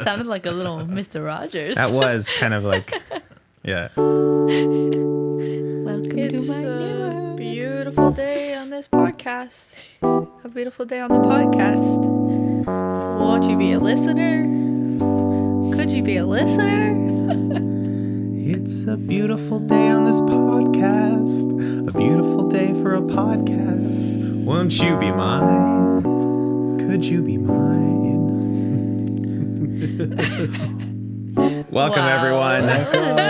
sounded like a little Mr. Rogers. That was kind of like, yeah. Welcome It's to my a neighborhood. beautiful day on this podcast. A beautiful day on the podcast. Won't you be a listener? Could you be a listener? It's a beautiful day on this podcast. A beautiful day for a podcast. Won't you be mine? Could you be mine? Welcome, Wow. everyone,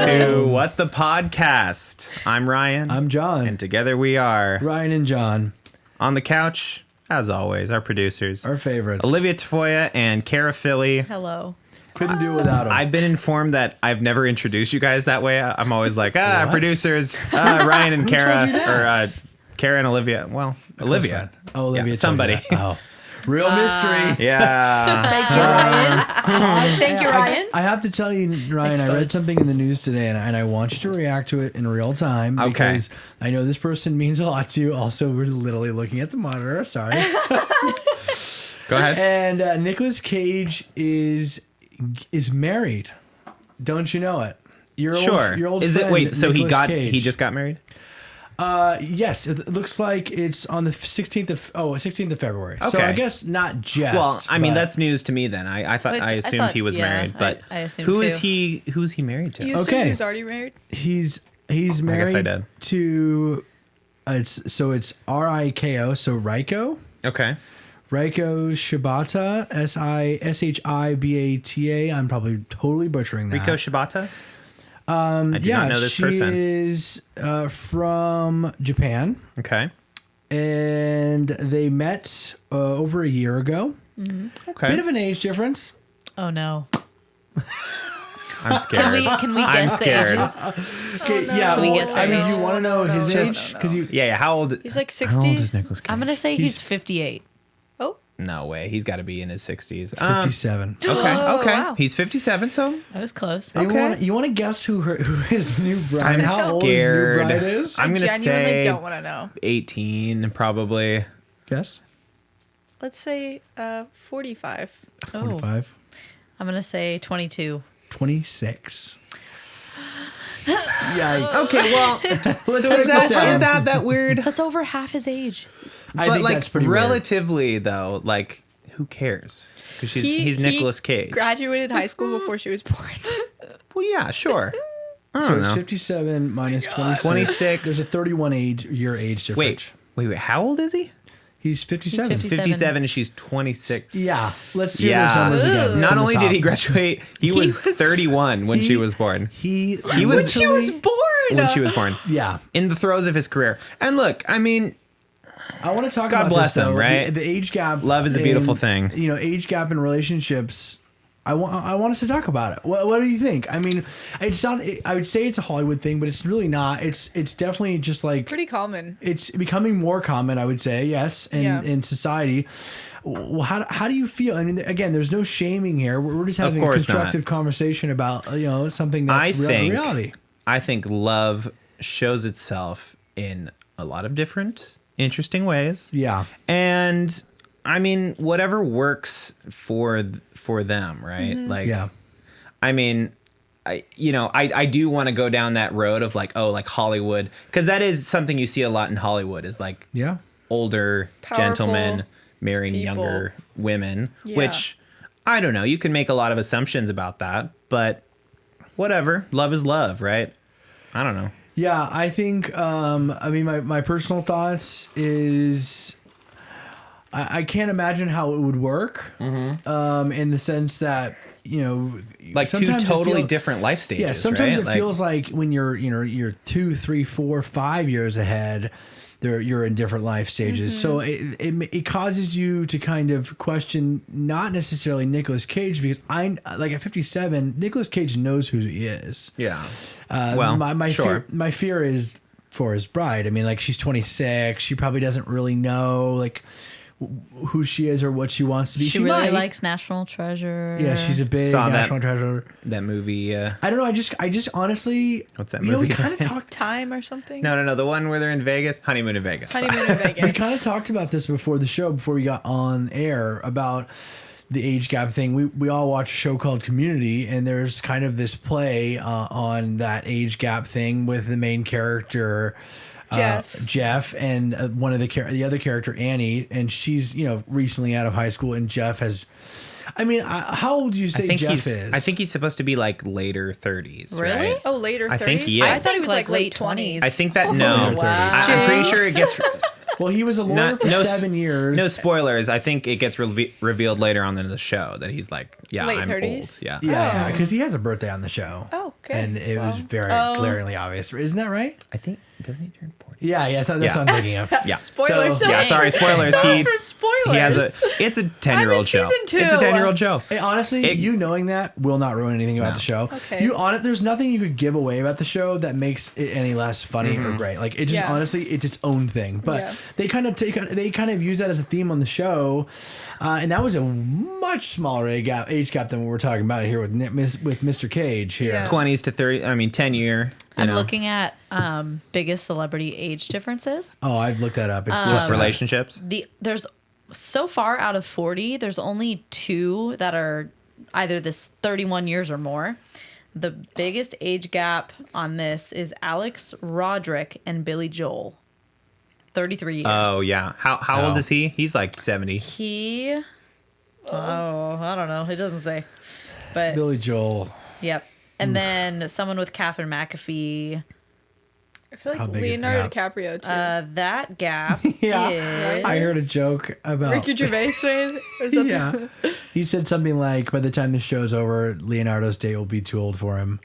to What the Podcast. I'm Ryan. I'm John. And together we are Ryan and John, on the couch, as always, our producers, our favorites. Olivia Tafolla and Cara. Hello. Couldn't do it without him. I've been informed that I've never introduced you guys that way. I'm always like, producers, Ryan and Cara, told you that? or Cara and Olivia. Well, Olivia. Oh, Olivia. Yeah, told somebody. you that. Oh. Real mystery. Yeah. Thank you, Ryan. Thank you, Ryan. I have to tell you, Ryan, I read Exposed. something in the news today, and I want you to react to it in real time. Okay. Because I know this person means a lot to you. Also, we're literally looking at the monitor. Sorry. Go ahead. And Nicolas Cage is married. Don't you know it? Your old Is it? friend, Wait. So Nicolas he Cage. just got married. Yes, it looks like it's on the 16th of February. So Okay. I guess not just. Well, I mean, but- that's news to me. Then I assumed he was married, but I assumed who too. is he? Who's he married to? You assume Okay. he was already married? he's I married did. to it's Riko, so Riko Okay. Shibata, Shibata. I'm probably totally butchering that. Riko Shibata. I do not know this she person. is from Japan, Okay. and they met over a year ago. Okay. Bit of an age difference. Oh no. I'm scared. Can we I'm guess the scared. ages? Okay, yeah. Can we Well, guess I their mean, age? do you want to know his no, age? no. Because you. Yeah. How old? He's like How old 60. is Nicolas Cage? I'm gonna say he's 58. Oh, No way. He's got to be in his 60s. 57. Okay. Okay. wow. He's 57. So That was close. Okay. You want to guess who his new bride? I'm how old his new scared. bride is? I'm gonna genuinely say don't want to know. 18, probably. Guess. Let's say 45. Oh, 45. I'm gonna say 22. 26. Yikes. Okay. Well, Let's so break is this down. that weird? That's over half his age. I But think like that's pretty weird. relatively though, like who cares? Because he's Nicolas Cage. Graduated high school before she was born. Well, yeah, sure. I So don't it's know. 57 minus 26. 26. There's a 31 year age difference. Wait. How old is he? He's 57. He's 57. 57 and she's 26. Yeah. Let's hear Yeah. those numbers again. Not from the only did top. he graduate, he was 31 when she was born. He was- When she was literally- born! When she was born. Yeah. In the throes of his career. And look, I mean, I want to talk God about bless this, though. him, right? The age gap. Love is a beautiful in- thing. You know, age gap in relationships. I want us to talk about it. What do you think? I mean, it's not. I would say it's a Hollywood thing, but it's really not. It's definitely just like Pretty common. it's becoming more common. I would say yes, in society. Well, how do you feel? I mean, again, there's no shaming here. We're just having a course not. constructive conversation about something I that's think reality. I think love shows itself in a lot of different interesting ways. Yeah. And I mean, whatever works for them, right? Like, Yeah. I mean, I do want to go down that road of like Hollywood, because that is something you see a lot in Hollywood is like Yeah. older Powerful gentlemen marrying people. younger women, Yeah. which I don't know. You can make a lot of assumptions about that, but whatever. Love is love, right? I don't know. Yeah, I think. I mean, my personal thoughts is, I can't imagine how it would work. In the sense that Like two sometimes it totally feel- different life stages. Yeah, sometimes right? it Like, feels like when you're 2, 3, 4, 5 years ahead. You're in different life stages, so it causes you to kind of question not necessarily Nicolas Cage, because like at 57, Nicolas Cage knows who he is. yeah. My sure. my fear is for his bride. I mean, like, she's 26. She probably doesn't really know like who she is or what she wants to be. She really might. likes National Treasure. Yeah, she's a big Saw that. national treasure. That movie. I don't know. I just honestly. What's that You know, we movie? kind of talked. Time or something? No. The one where they're in Vegas. Honeymoon in Vegas. Honeymoon in Vegas. We kind of talked about this before the show, before we got on air, about the age gap thing, we all watch a show called Community, and there's kind of this play on that age gap thing with the main character Jeff and one of the other character Annie, and she's recently out of high school, and Jeff has. I mean, how old do you say Jeff is? I think he's supposed to be like later 30s. Really? Right? Oh, later 30s? I think he is. I thought he was like late 20s. I think that no. Wow. I'm pretty sure it gets. Well, he was a lawyer for 7 years. No spoilers. I think it gets revealed later on in the show that he's like, late I'm 30s? old. Yeah. Yeah, because he has a birthday on the show. Oh, okay. And it was very glaringly obvious. Isn't that right? I think, doesn't he turn 40? Yeah, that's what I'm thinking of. Yeah. Spoilers. Yeah, sorry, spoilers. Sorry for spoilers. It's a 10-year-old show. season 2. It's a 10-year-old show. Hey, honestly, you knowing that will not ruin anything about the show. Okay. There's nothing you could give away about the show that makes it any less funny or great. Like it just honestly, it's its own thing. But they kind of use that as a theme on the show, and that was a much smaller age gap than what we're talking about here with Mr. Cage here. Yeah. 20s to 30. I mean, 10 year. I'm looking at biggest celebrity age differences. Oh, I've looked that up. It's Just relationships. There's so far out of 40, there's only 2 that are either this 31 years or more. The biggest age gap on this is Alex Roderick and Billy Joel. 33 years. Oh yeah. How old is he? He's like 70. I don't know. It doesn't say. But Billy Joel. yep. And then someone with Catherine McAfee. I feel How like big is Leonardo the DiCaprio, too. That gap Yeah, is... I heard a joke about Ricky Gervais, right? Or something. Yeah, he said something like, "By the time the show's over, Leonardo's date will be too old for him,"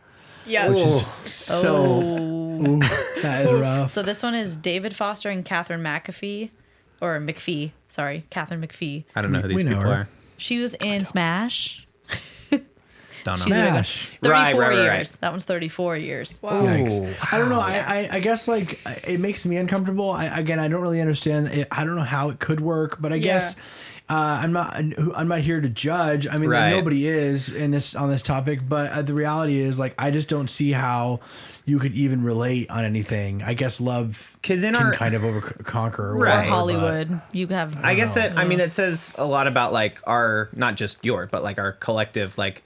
Yeah. which is so. Ooh, that is rough. So this one is David Foster and Catherine McAfee. Or McPhee. Sorry, Catherine McPhee. I don't know who these We know people her. are. She was in Smash. Don't know. She's really good. Smash. 34 Right. years. That one's 34 years. Wow. Yikes. I don't know. I guess like it makes me uncomfortable. I don't really understand it. I don't know how it could work, but I guess I'm not here to judge. I mean, like, Right. nobody is on this topic, but the reality is like I just don't see how you could even relate on anything. I guess love 'Cause in can our- kind of conquer or Right. Or whatever, Hollywood. You have... I guess that, I mean, it says a lot about like our, not just your, but like our collective, like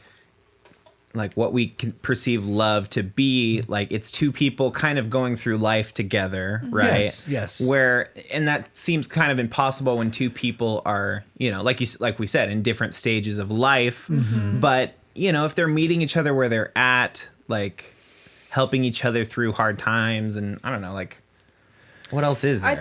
what we can perceive love to be. Like it's 2 people kind of going through life together, right? Yes. And that seems kind of impossible when 2 people are, like we said, in different stages of life. Mm-hmm. But, if they're meeting each other where they're at, like helping each other through hard times, and I don't know, like what else is there? I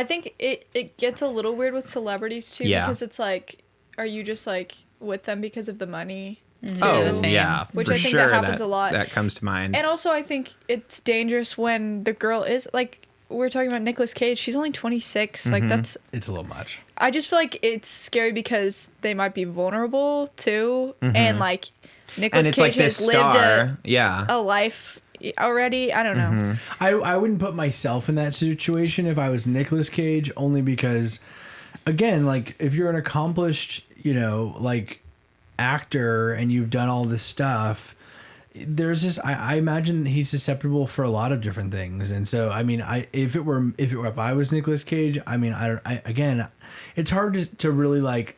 think it gets a little weird with celebrities, too, Yeah. because it's like, are you just like with them because of the money? Oh, the fame. yeah. Which for I think sure that happens a lot. That comes to mind. And also, I think it's dangerous when the girl is like, we're talking about Nicolas Cage. She's only 26. Like that's. it's a little much. I just feel like it's scary because they might be vulnerable too, and like Nicolas and it's Cage like this has lived star. Yeah. a life already. I don't know. I wouldn't put myself in that situation if I was Nicolas Cage, only because, again, like if you're an accomplished, like actor and you've done all this stuff, there's this. I imagine he's susceptible for a lot of different things, and so I mean, if I was Nicolas Cage, I mean, again, it's hard to really like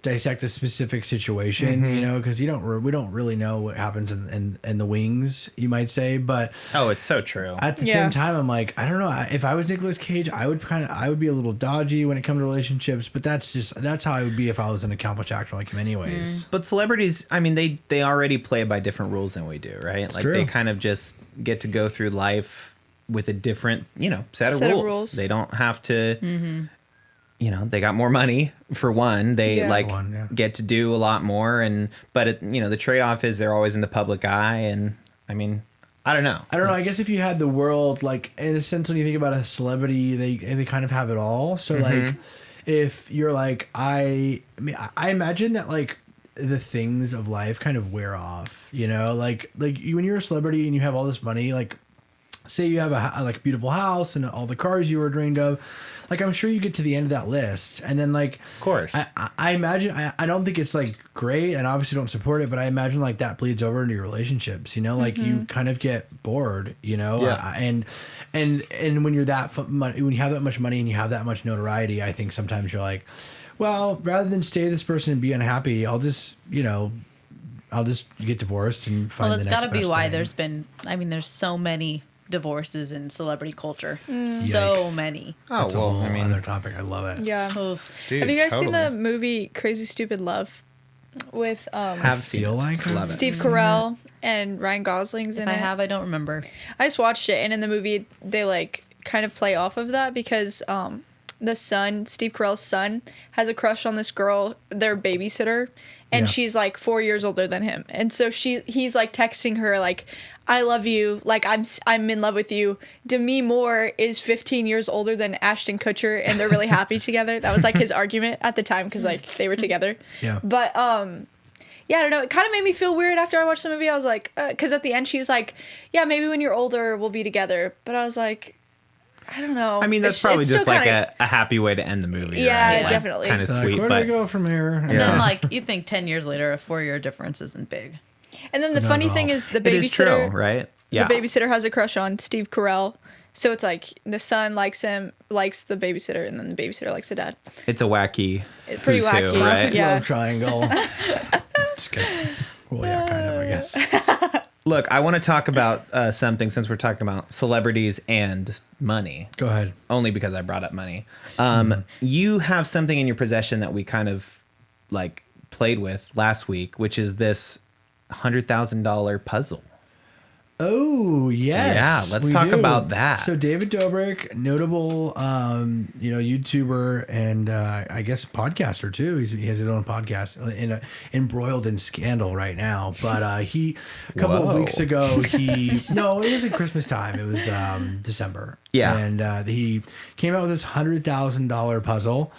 dissect a specific situation, because we don't really know what happens in the wings, you might say, but Oh, it's so true. at the same time, I'm like, I don't know. If I was Nicolas Cage, I would be a little dodgy when it comes to relationships, but that's how I would be if I was an accomplished actor like him anyways. But celebrities, I mean, they already play by different rules than we do, right? Like true. they kind of just get to go through life with a different, set of rules. They don't have to, they got more money for one. They get to do a lot more, but the trade-off is they're always in the public eye, and I mean, I don't know. I guess if you had the world, like in a sense, when you think about a celebrity, they kind of have it all. So like, if you're like, I imagine that like the things of life kind of wear off, like when you're a celebrity and you have all this money, like say you have a beautiful house and all the cars you were dreamed of, like I'm sure you get to the end of that list, and then like Of course. I imagine I don't think it's like great, and obviously don't support it, but I imagine like that bleeds over into your relationships, like you kind of get bored, and when you're when you have that much money and you have that much notoriety, I think sometimes you're like, well, rather than stay with this person and be unhappy, I'll just get divorced and find Well, the that's next got to be best why thing. there's so many divorces in celebrity culture. So Yikes. many. Oh, That's a well, whole I mean, other topic. I love it. Yeah. Oof. dude, Have you guys seen the totally. movie Crazy Stupid Love with Have seen feel it. like Love it. Steve Carell and Ryan Gosling's If in I it? have, I don't remember. I just watched it, and in the movie they like kind of play off of that because the son, Steve Carell's son, has a crush on this girl, their babysitter, and Yeah. she's like 4 years older than him. And so he's like texting her like, "I love you, like I'm in love with you." Demi Moore is 15 years older than Ashton Kutcher, and they're really happy together. That was like his argument at the time because like they were together. Yeah. But yeah, I don't know. It kind of made me feel weird after I watched the movie. I was like, because at the end she's like, "Yeah, maybe when you're older we'll be together." But I was like, I don't know. I mean, that's It's probably still just like kinda- a happy way to end the movie. Yeah, right? Like, definitely. Kind of Like, sweet, where do I but go from here? And Yeah. then, like, you think 10 years later, a 4-year difference isn't big. And then the Not funny at thing all. is the it is true, babysitter, right? Yeah. the babysitter has a crush on Steve Carell. So it's like the son likes him, likes the babysitter, and then the babysitter likes the dad. It's a wacky. It's pretty who's who, wacky. right? Classic Yeah. love triangle. Just kidding. Well, yeah, kind of, I guess. Look, I want to talk about something since we're talking about celebrities and money. Go ahead. Only because I brought up money. You have something in your possession that we kind of like played with last week, which is this $100,000 puzzle. Oh, yes. Yeah, let's we talk do. about that. So David Dobrik, notable, YouTuber and I guess podcaster too. He has his own podcast, embroiled in scandal right now. But he a couple of Whoa. weeks ago, no, it was at Christmas time. It was December. Yeah. and he came out with this $100,000 puzzle.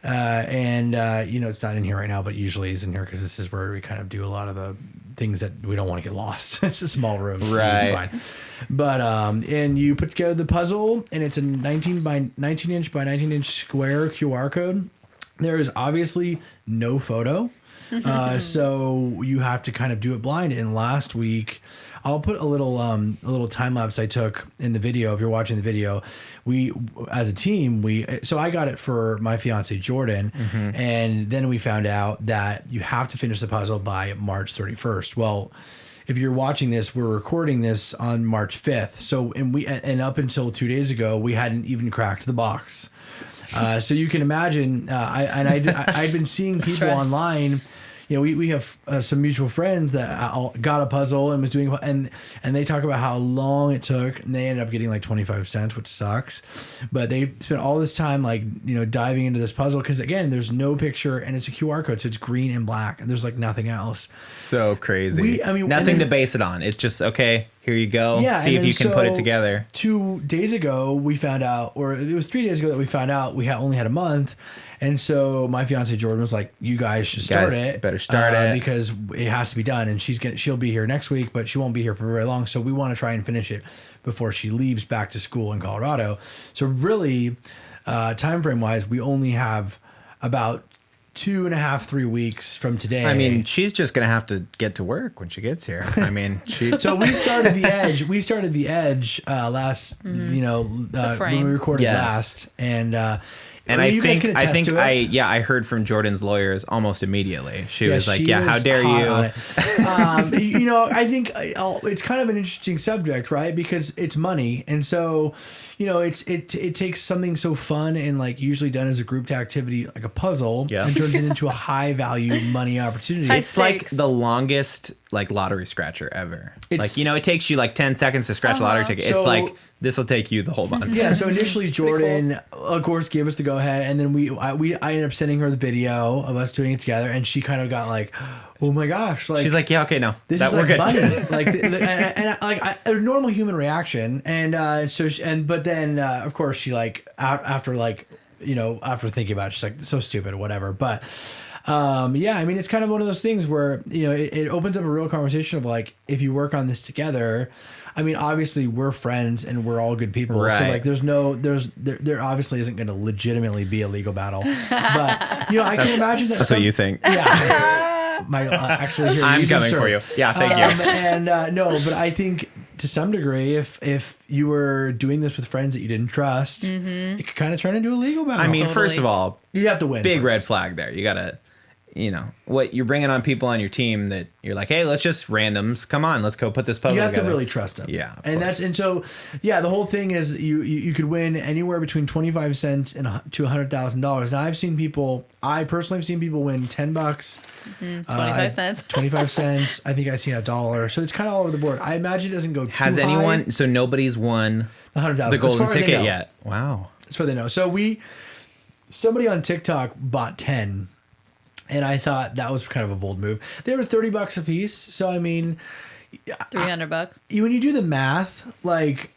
It's not in here right now, but usually is in here because this is where we kind of do a lot of the things that we don't want to get lost. It's a small room, so Right. it's fine. But and you put together the puzzle, and it's a 19 by 19 inch by 19 inch square QR code. There is obviously no photo, so you have to kind of do it blind. And last week, I'll put a little time lapse I took in the video. If you're watching the video, we as a team so I got it for my fiance Jordan, and then we found out that you have to finish the puzzle by March 31st. Well, if you're watching this, we're recording this on March 5th. So and up until 2 days ago, we hadn't even cracked the box. So you can imagine, I'd been seeing people Stress. online. We have some mutual friends that got a puzzle and was doing, and they talk about how long it took, and they ended up getting like 25 cents, which sucks. But they spent all this time diving into this puzzle because again, there's no picture and it's a QR code, so it's green and black, and there's like nothing else. So crazy. and Nothing then- to base it on. It's just, okay, here you go. Yeah, See and if you then can put it so together. 2 days ago, we found out, or it was 3 days ago that we found out we only had a month. And so my fiance Jordan was like, "You guys should start it. Better start it. because it has to be done." And she'll be here next week, but she won't be here for very long. So we want to try and finish it before she leaves back to school in Colorado. So really, time frame wise, we only have about 2.5, 3 weeks from today. I mean, she's just going to have to get to work when she gets here. I mean, So we started the edge. We started the edge last, when frame. we recorded Yes. last, and I you guys think can attest to it. I heard from Jordan's lawyers almost immediately. She Yeah, was like, she "Yeah, how was dare hot on you?" it. I think it's kind of an interesting subject, right? Because it's money, and so it takes something so fun and like usually done as a group activity, like a puzzle, Yeah. and turns it into a high value money opportunity. High It's like stakes. the longest like lottery scratcher ever. It's- It takes you like 10 seconds to scratch a lottery ticket. So- It's like this will take you the whole month. Yeah, so initially It's pretty Jordan, of course, gave us the go ahead, and then I ended up sending her the video of us doing it together, and she kind of got like, "Oh my gosh!" Like She's like, "Yeah, okay, no, this that is we're like good." money, like a normal human reaction, and but then of course she after thinking about it, she's like, "So stupid," or whatever, but. It's kind of one of those things where, it opens up a real conversation of like, if you work on this together, I mean, obviously we're friends and we're all good people. So Right. like, there obviously isn't going to legitimately be a legal battle, but I can imagine that. That's what you think. Yeah. Actually, here I'm you coming sir. for you. Yeah, thank you. No, but I think to some degree, if you were doing this with friends that you didn't trust, it could kind of turn into a legal battle. I mean, Totally. first of all, you have to win. big first. red flag there. You gotta, what you're bringing on people on your team that you're like, hey, let's just randoms. Come on, let's go put this puzzle You have together. to really trust them. Yeah, of and course. the whole thing is you could win anywhere between 25 cents and to $100,000. Now I personally have seen people win $10, 25 cents. 25 cents. I think I've seen $1. So it's kind of all over the board. I imagine it doesn't go too Has anyone? high. So nobody's won The 100,000 the golden as far as they ticket know. yet. Wow. That's what they know. So somebody on TikTok bought 10. And I thought that was kind of a bold move. They were $30 a piece. So, I mean, $300. when you do the math, like,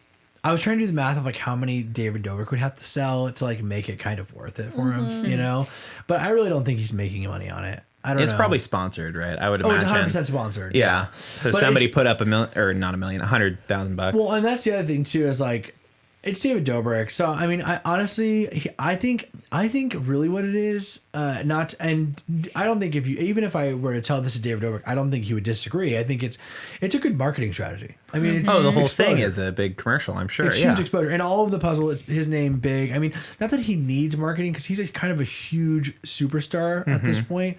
I was trying to do the math of like how many David Dobrik would have to sell to like make it kind of worth it for him, But I really don't think he's making money on it. I don't know. It's probably sponsored, right? I would Oh, it's imagine. 100% sponsored. Yeah. So But somebody it's- put up $100,000. Well, and that's the other thing too is like, it's David Dobrik. So I mean, I think really what it is, I don't think even if I were to tell this to David Dobrik, I don't think he would disagree. I think it's a good marketing strategy. I mean, it's the huge whole thing exposure. is a big commercial, I'm sure. It's Yeah. huge exposure, and all of the puzzle, it's his name big. I mean, not that he needs marketing because he's a kind of a huge superstar at this point.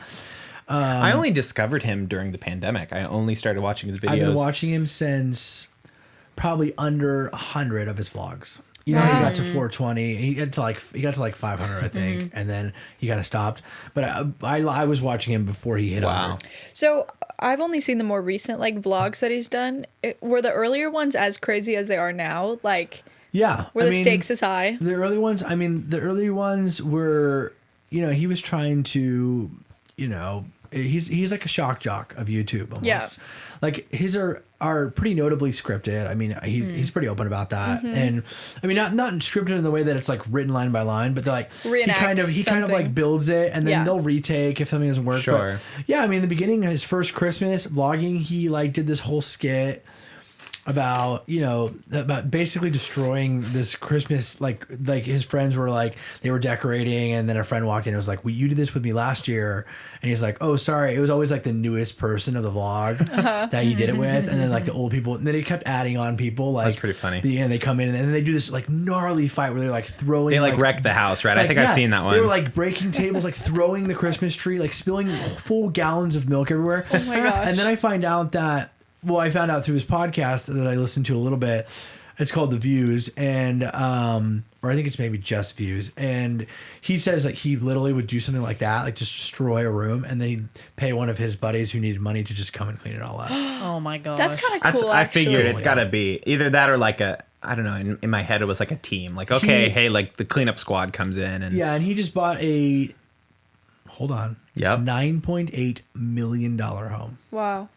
I only discovered him during the pandemic. I only started watching his videos. I've been watching him since probably under 100 of his vlogs. You know, he got to 420. He got to like 500, I think, and then he kind of stopped. But I was watching him before he hit Wow. 100. So I've only seen the more recent like vlogs that he's done. Were the earlier ones as crazy as they are now? Like, Yeah, were the stakes as high? The early ones. I mean, the early ones were. He was trying to. He's like a shock jock of YouTube almost. Yeah. Like his are pretty notably scripted. I mean, he's pretty open about that. And I mean, not scripted in the way that it's like written line by line, but they're like he kind of something. like builds it and then Yeah. they'll retake if something doesn't work. Sure. But yeah, I mean, in the beginning, his first Christmas vlogging, he like did this whole skit about about basically destroying this Christmas, like his friends were like they were decorating and then a friend walked in and was like, well, you did this with me last year, and he's like, oh sorry, it was always like the newest person of the vlog that he did it with, and then like the old people, and then he kept adding on people like That's pretty funny. They come in and then they do this like gnarly fight where they're like throwing, They like wreck the house, right? I think I've seen that one. They were like breaking tables, like throwing the Christmas tree, like spilling full gallons of milk everywhere. Oh my gosh. And then I found out I found out through his podcast that I listened to a little bit. It's called The Views, and or I think it's maybe Just Views. And he says like he literally would do something like that, like just destroy a room, and then he'd pay one of his buddies who needed money to just come and clean it all up. Oh my gosh. That's kind of cool. I figured actually. it's got to be either that or like I don't know. In my head, it was like a team. Like, okay, hey, like the cleanup squad comes in and Yeah, and he just bought hold on, Yep. $9.8 million home. Wow.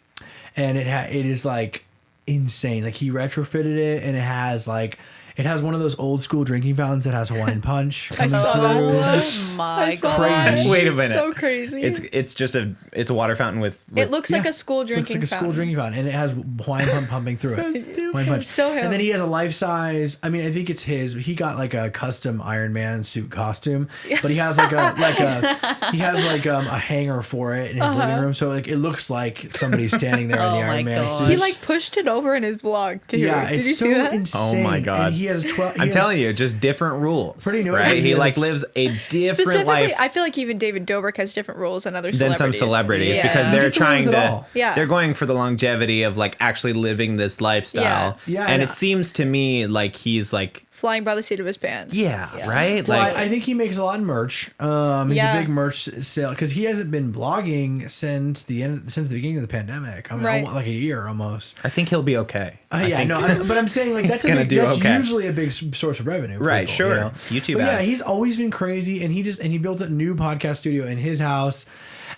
And it is like insane. Like he retrofitted it, and it has one of those old school drinking fountains that has Hawaiian punch coming saw through. Oh my saw god. Crazy. Wait a minute. So crazy. it's just a water fountain with It looks like Yeah. a school Looks drinking like a school fountain. drinking fountain, and it has Hawaiian punch pumping through it. stupid. Hawaiian punch. So him. And then he has a life size. I mean, I think it's his. He got like a custom Iron Man suit costume, but he has a hanger for it in his living room, so like it looks like somebody's standing there in the Oh my Iron Man God. suit. He like pushed it over in his vlog too. yeah, Did it's you so see that? insane. Oh my God. And he has 12. I'm telling you, just different rules. Pretty notably, right? he He has like a- lives a different Specifically, life I feel like even David Dobrik has different rules than other than celebrities. some celebrities Yeah. because You they're get to live trying with it to all. Yeah. they're going for the longevity of like actually living this lifestyle. Yeah. Yeah, And and it seems to me like he's like flying by the seat of his pants. right? Well, Like I think he makes a lot of merch. He's Yeah. a big merch sale because he hasn't been vlogging since the beginning of the pandemic. I mean, Right. like a year almost. I think he'll be okay. I think But I'm saying like that's gonna do that's okay. usually a big source of revenue. For Right, people, sure. You know? YouTube But yeah, ads. he's always been crazy, and he built a new podcast studio in his house.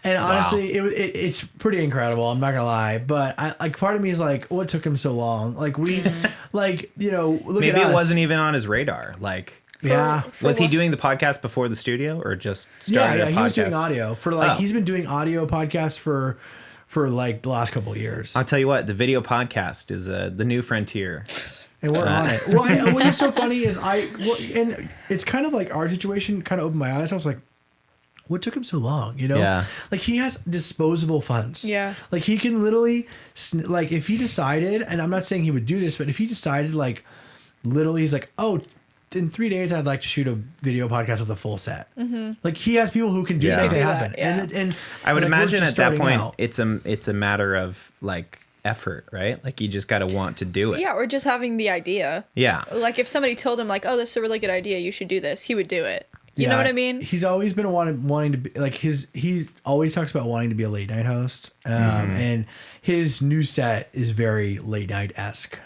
And honestly, it's pretty incredible. I'm not gonna lie, but part of me is like, what took him so long? Like look maybe at it us. wasn't even on his radar. Like Yeah. was he what? doing the podcast before the studio or just Yeah, started a he podcast? was doing audio for Oh. he's been doing audio podcasts for like the last couple of years, I'll tell you what, the video podcast is the new frontier. and we're on it. Well, what's so funny is and it's kind of like our situation kind of opened my eyes. I was like, what took him so long? You know, Yeah. like he has disposable funds. Yeah. Like he can literally, like if he decided, and I'm not saying he would do this, but if he decided, like literally, he's like, oh, in 3 days, I'd like to shoot a video podcast with a full set. Like he has people who can do Yeah. make that Do happen. that, yeah. And I would like, we're imagine just at that starting point, out. it's a matter of like effort, right? Like you just got to want to do it. Yeah, or just having the idea. Yeah. Like if somebody told him like, "Oh, this is a really good idea. You should do this," he would do it. You know Yeah, what I mean? He's always been wanting to be like he always talks about wanting to be a late night host, and his new set is very late night esque,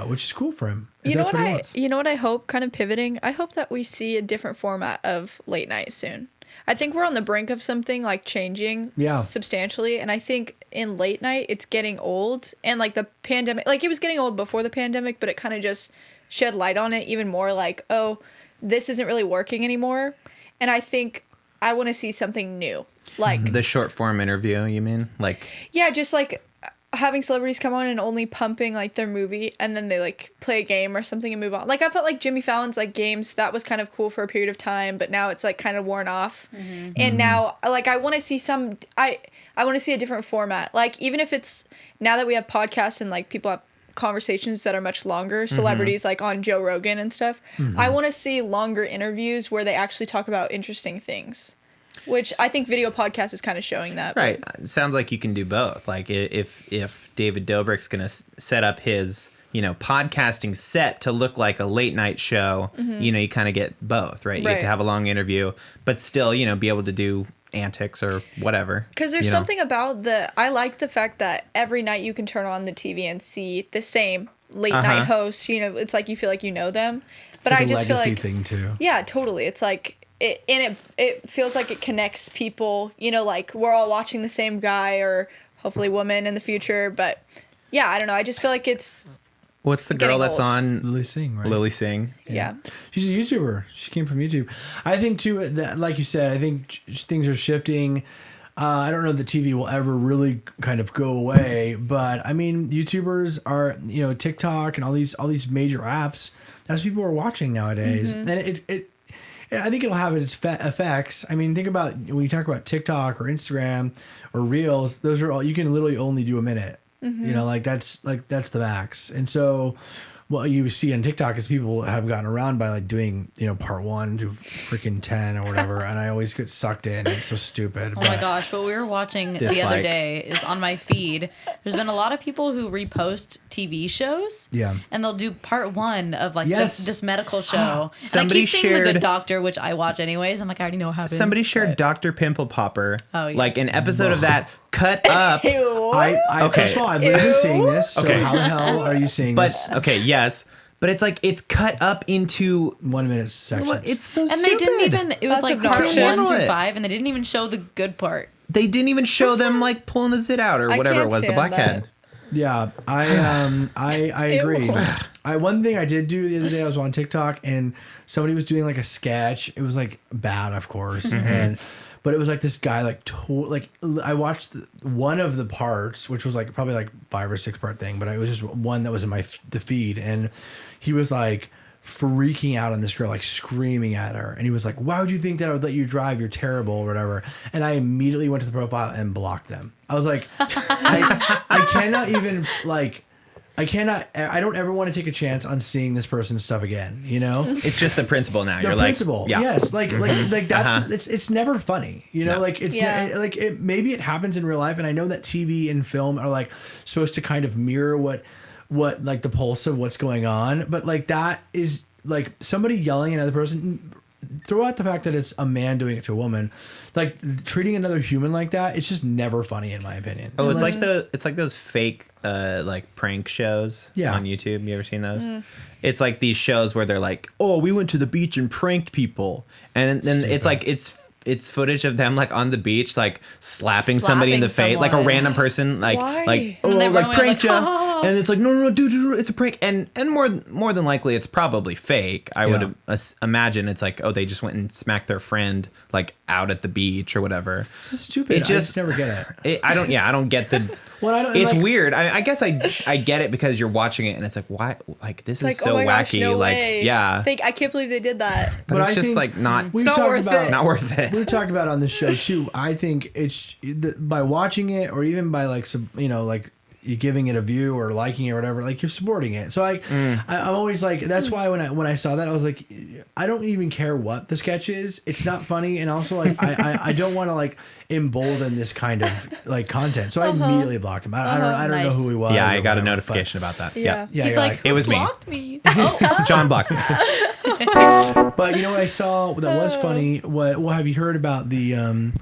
which is cool for him. if You know that's what he I wants. you know what I hope, kind of pivoting, I hope that we see a different format of late night soon. I think we're on the brink of something like changing Yeah. substantially, and I think in late night it's getting old, and like the pandemic, like it was getting old before the pandemic, but it kind of just shed light on it even more, like, oh, this isn't really working anymore. And I think I want to see something new. Like The short form interview, you mean? Like, yeah, just like having celebrities come on and only pumping like their movie, and then they like play a game or something and move on. Like I felt like Jimmy Fallon's like games, that was kind of cool for a period of time, but now it's like kind of worn off. And now like I want to see I want to see a different format. Like even if it's now that we have podcasts and like people have conversations that are much longer, celebrities like on Joe Rogan and stuff, I want to see longer interviews where they actually talk about interesting things, which I think video podcast is kind of showing that. right. It sounds like you can do both. Like if David Dobrik's going to set up his, podcasting set to look like a late night show, you kind of get both, right? You get to Right. have a long interview, but still, be able to do antics or whatever. Because there's something about I like the fact that every night you can turn on the TV and see the same late night host. It's like you feel like you know them. But Like I a just feel legacy like thing too. yeah, totally. It's like it feels like it connects people. Like we're all watching the same guy or hopefully woman in the future. But yeah, I don't know. I just feel like it's What's the girl getting that's old. on Lily Singh, right? Lily Singh? yeah. She's a YouTuber. She came from YouTube. I think too that, like you said, I think things are shifting. I don't know if the TV will ever really kind of go away, but I mean, YouTubers are, TikTok and all these major apps. That's what people are watching nowadays, and I think it'll have its effects. I mean, think about when you talk about TikTok or Instagram or Reels. Those are all you can literally only do a minute. That's the max. And so what you see on TikTok is people have gotten around by like doing, part 1 to freaking 10 or whatever. And I always get sucked in. It's so stupid. Oh my gosh, what we were watching the other Dislike. day is on my feed. There's been a lot of people who repost TV shows. Yeah. And they'll do part 1 of like Yes. this medical show. Somebody and I keep seeing The shared- Good Doctor, which I watch anyways. I'm like, I already know what happens. Somebody shared but- Dr. Pimple Popper. Oh, yeah. Like an episode of that cut up. Ew. I Okay. First of all, I've literally seeing this. So Okay. how the hell are you seeing But this? okay, yes. But it's like it's cut up into 1 minute section. it's so And stupid. they didn't even, it was That's like part obnoxious. 1 Handle through it. 5, and they didn't even show the good part. They didn't even show them like pulling the zit out or I whatever can't it was, the stand blackhead. that. Yeah, I agree. Ew. One thing I did do the other day, I was on TikTok and somebody was doing like a sketch. It was like bad, of course, but it was like this guy I watched one of the parts, which was like probably like 5 or 6 part thing, but it was just one that was in the feed, and he was like freaking out on this girl, like screaming at her, and he was like, "Why would you think that I would let you drive? You're terrible," or whatever. And I immediately went to the profile and blocked them. I was like, I cannot even like. I don't ever want to take a chance on seeing this person's stuff again, It's just the principle now. The You're principle, like, yeah. yes, like that's it's never funny, No. like it's Yeah. like maybe it happens in real life, and I know that TV and film are like supposed to kind of mirror what like the pulse of what's going on, but like that is like somebody yelling at another person. Throw out the fact that it's a man doing it to a woman, like treating another human like that. It's just never funny in my opinion. Oh, it's Unless- like those fake like prank shows Yeah. on YouTube. You ever seen those? It's like these shows where they're like, "Oh, we went to the beach and pranked people," and then it's like it's footage of them like on the beach, like slapping somebody in the Slapping face, like a someone. random person, like Why? like And oh they run like away pranked like, you, "Ah." And it's like, no, dude, it's a prank. And more than likely, it's probably fake. I would imagine it's like, oh, they just went and smacked their friend like out at the beach or whatever. This is stupid. I just never get it. I don't get the. Well, it's weird. I guess I get it because you're watching it and it's like, why? Like, this is so oh my wacky. Gosh, no like, way. yeah. I can't believe they did that. But it's I just think like not. we not talked worth about it. Not worth it. We talked about it on the show too. I think it's by watching it, or even by like some, like you giving it a view or liking it or whatever, like you're supporting it. So I'm always like, that's why when I saw that, I was like, I don't even care what the sketch is. It's not funny, and also like I don't want to like embolden this kind of like content. So I immediately blocked him. I don't know Nice. who he was. Yeah, I or got a whatever, notification about that. Yeah. Yeah, He's you're like, it was me. blocked me. Oh, John blocked me. But you know what I saw that was funny? Well, have you heard about the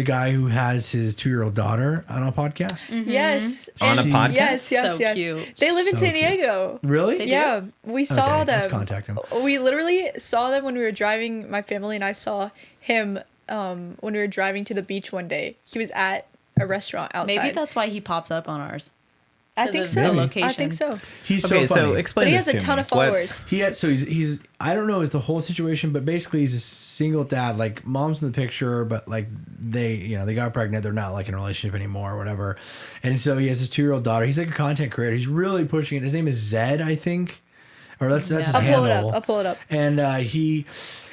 guy who has his 2-year-old daughter on a podcast? Yes. On a And- podcast? Yes, So yes. cute. They live in So San cute. Diego. Really? They do? Yeah, we saw Okay, let's them. contact him. We literally saw them when we were driving. My family and I saw him when we were driving to the beach one day. He was at a restaurant outside. maybe that's why he pops up on ours. I 'cause think of so. the I location. think so. He's Okay, so funny. so explain But he this has a to ton me. of followers. He's I don't know is the whole situation, but basically he's a single dad. Like mom's in the picture, but like they got pregnant. They're not like in a relationship anymore or whatever. And so he has his 2-year-old daughter. He's like a content creator. He's really pushing it. His name is Zed, I think, or that's his I'll pull handle. it up. I'll pull it up.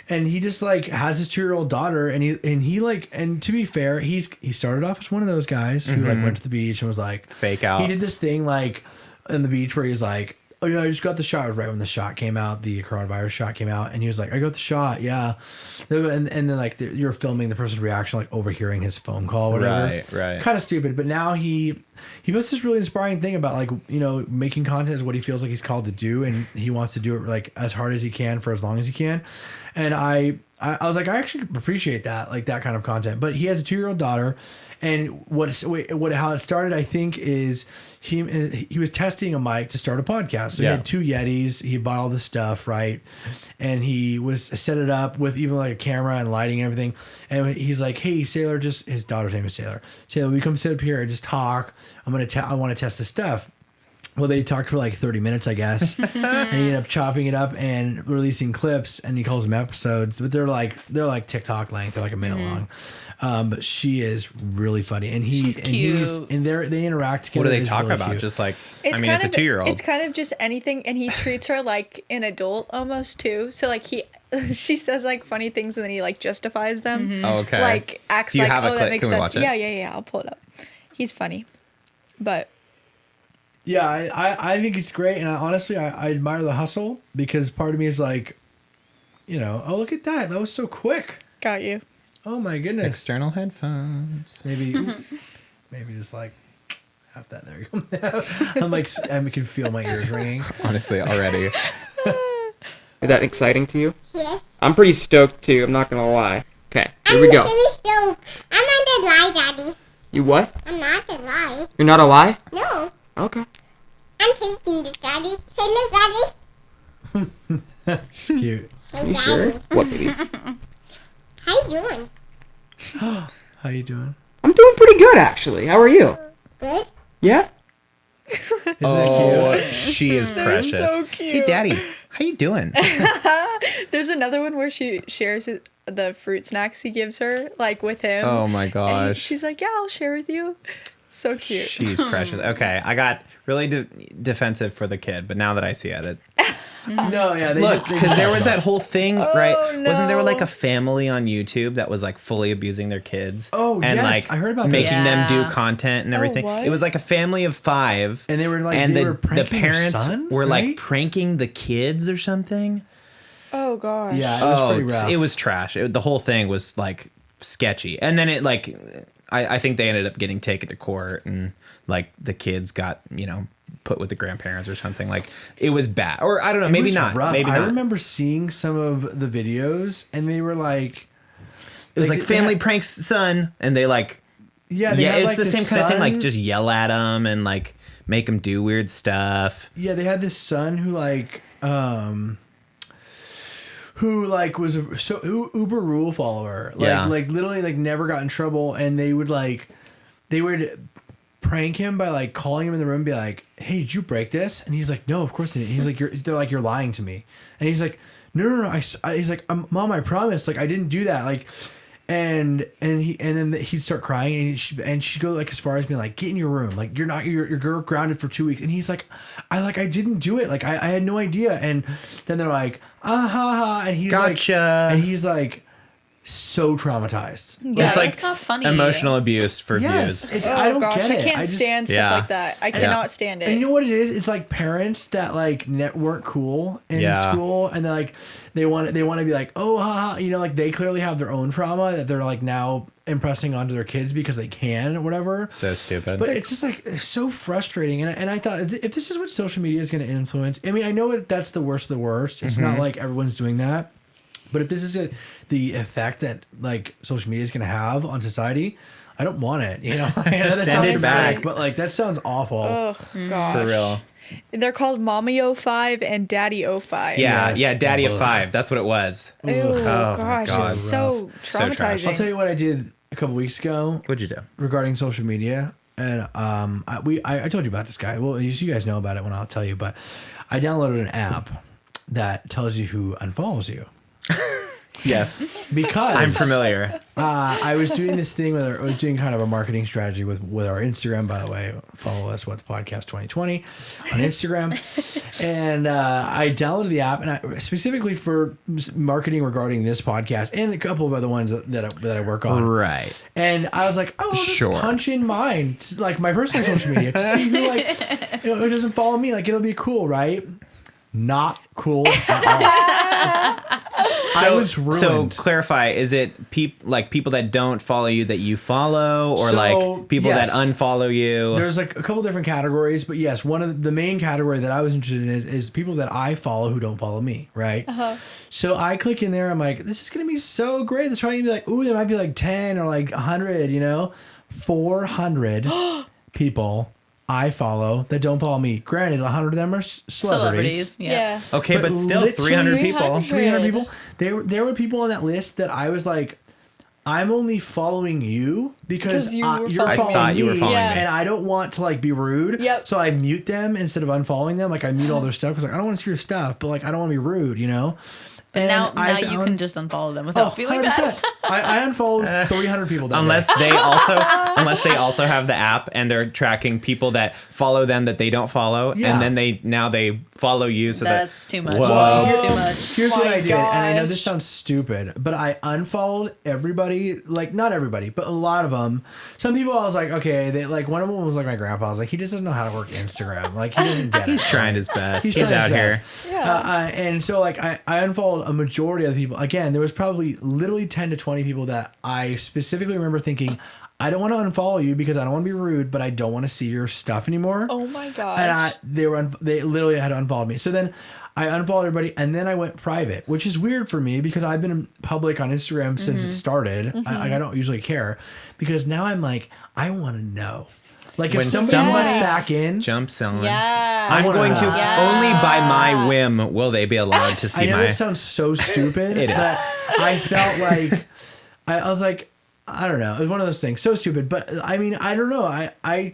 And he just like has his 2-year-old daughter, and he like, and to be fair, he started off as one of those guys who like went to the beach and was like Fake out. He did this thing like in the beach where he's like, oh yeah, I just got the shot. It was right when the shot came out, the coronavirus shot came out, and he was like, I got the shot, yeah. And then like you're filming the person's reaction, like overhearing his phone call, or whatever. Right. Kind of stupid, but now he puts this really inspiring thing about like making content is what he feels like he's called to do, and he wants to do it like as hard as he can for as long as he can. And I was like, I actually appreciate that, like that kind of content. But he has a 2-year-old daughter, and how it started, I think, is he was testing a mic to start a podcast. So he had 2 Yetis. He bought all the stuff, right? And he was set it up with even like a camera and lighting and everything. And he's like, hey, Sailor, his daughter's name is Sailor. Sailor, will you come sit up here and just talk? I want to test this stuff. Well, they talked for like 30 minutes, I guess. And he ended up chopping it up and releasing clips, and he calls them episodes. But they're like TikTok length. They're like a minute long. But she is really funny, and She's cute. They interact together. What do they It's talk really about? cute. Just like, It's it's kind a of 2-year-old. It's kind of just anything, and he treats her like an adult almost too. So like she says like funny things, and then he like justifies them. Oh, okay. Like acts Do you like, have a oh, clip? that makes Can we sense. watch it? Yeah. I'll pull it up. He's funny, but Yeah, I think it's great, and I admire the hustle, because part of me is like, oh, look at that was so quick. got you. Oh my goodness. External headphones. Maybe just like have that. There you go. I'm like, I can feel my ears ringing. Honestly, already. Is that exciting to you? Yes. I'm pretty stoked too, I'm not gonna lie. Okay, here we go. So I'm not gonna lie, Daddy. You what? I'm not gonna lie. You're not a lie? No. Okay. I'm taking this, Daddy. Hey, look, Daddy. It's cute. Hey, You Daddy. sure? What, baby? How you doing? How you doing? I'm doing pretty good actually. How are you? Good. Yeah? Isn't that Oh, cute? she is precious. so Hey, cute. Daddy, how you doing? There's another one where she shares the fruit snacks he gives her, like with him. Oh my And gosh. she's like, yeah, I'll share with you. So cute. She's precious. Okay, I got really defensive for the kid, but now that I see it, No, yeah. look, because there was that whole thing, right? Oh, Wasn't there no. like a family on YouTube that was like fully abusing their kids? Oh, and yes, like I heard about that. making them do Yeah. content and everything. what? It was like a family of 5, And they were like, and they the were pranking their parents son, were right? like pranking the kids or something. Oh gosh. Yeah, it was pretty rough. It was trash. The whole thing was like sketchy, and then it like, I think they ended up getting taken to court, and like the kids got put with the grandparents or something. Like it was bad, or I don't know, It maybe was not. rough. Maybe I not. remember seeing some of the videos, and they were like, It was like they family had- pranks son, and they like yeah, they yeah, had, it's like, the same kind of thing. Like son- just yell at them and like make them do weird stuff. yeah, they had this son who was a uber rule follower, like Yeah. like literally like never got in trouble, and they would prank him by like calling him in the room and be like, hey, did you break this? And he's like, no, of course I didn't. He's like, they're like, you're lying to me. And he's like, no. He's like, Mom, I promise. Like, I didn't do that. Like, and then he'd start crying and she'd go like as far as being like, get in your room. Like, you're grounded for 2 weeks. And he's like, I didn't do it. Like, I had no idea. And then they're like, ha ha. And he's Gotcha. like, and he's like, so traumatized. Yeah, It's like that's not funny. emotional abuse for Yes, views. I don't gosh, get it. I can't stand stuff Yeah. like that. I cannot stand it. And you know what it is? It's like parents that like weren't cool in Yeah. school, and they're like they want to be like, oh, haha, you know, like they clearly have their own trauma that they're like now impressing onto their kids because they can or whatever. So stupid. But it's just like it's so frustrating, and I thought if this is what social media is going to influence, I mean, I know that's the worst of the worst. It's not like everyone's doing that, but if this is the effect that like social media is going to have on society, I don't want it. You know, I know that Send sounds it dramatic, back. but like that sounds awful. Oh gosh. For real. They're called Mommy 05 and Daddy 05. Yeah, Yes. yeah, Daddy of Ugh. 5. That's what it was. Ew, my gosh, God. it's so So trash. traumatizing. I'll tell you what I did a couple weeks ago What'd you do? regarding social media, and I told you about this guy. Well, you guys know about it when I'll tell you, but I downloaded an app that tells you who unfollows you. Yes. Because I'm familiar. I was doing this thing I was doing kind of a marketing strategy with our Instagram, by the way. Follow us with Podcast 2020 on Instagram. And I downloaded the app, and I specifically for marketing regarding this podcast and a couple of other ones that I work on. Right. And I was like, oh, just Sure. punch in mine, like my personal social media, to see who like who doesn't follow me. Like, it'll be cool, right? Not cool at all. I was ruined. So clarify, is it people that don't follow you that you follow, or So, like people yes. that unfollow you? There's like a couple different categories, but yes, one of the main category that I was interested in is people that I follow who don't follow me, right? So I click in there, I'm like, this is gonna be so great. This is probably gonna be like, ooh, there might be like 10 or like 100, 400 people I follow that don't follow me. Granted, 100 of them are celebrities. Yeah. Okay, but still literally 300 people. 300 people. There were people on that list that I was like, I'm only following you because 'Cause you were you're following following I thought me, you were following Yeah. me. and I don't want to like be rude. Yep. So I mute them instead of unfollowing them. Like I mute all their stuff because like I don't want to see your stuff, but like I don't want to be rude, And Now I you found- can just unfollow them without feeling 100%. bad. I unfollowed 300 people that Unless day. they also have the app and they're tracking people that follow them that they don't follow, Yeah. and then they follow you. So That's too much. Whoa. Too much. Here's what My I did, and I know gosh. this sounds stupid, but I unfollowed everybody. Like not everybody, but a lot of them. Some people I was like, okay, they like one of them was like my grandpa. I was like, he just doesn't know how to work Instagram. Like he doesn't get it. he's trying his best. He's trying out his here. best. Yeah. And so like I unfollowed a majority of the people. Again, there was probably literally 10 to 20 people that I specifically remember thinking, I don't want to unfollow you because I don't want to be rude, but I don't want to see your stuff anymore. Oh my gosh. And they literally had unfollowed me. So then I unfollowed everybody, and then I went private, which is weird for me because I've been public on Instagram since it started. I don't usually care because now I'm like, I want to know. Like When if somebody somebody wants back in, Jumps on. yeah. I'm wanna going to know. only by my whim will they be allowed to see I know my. this sounds so stupid. It is. But I felt like I was like, I don't know. It was one of those things. So stupid. But I mean, I don't know. I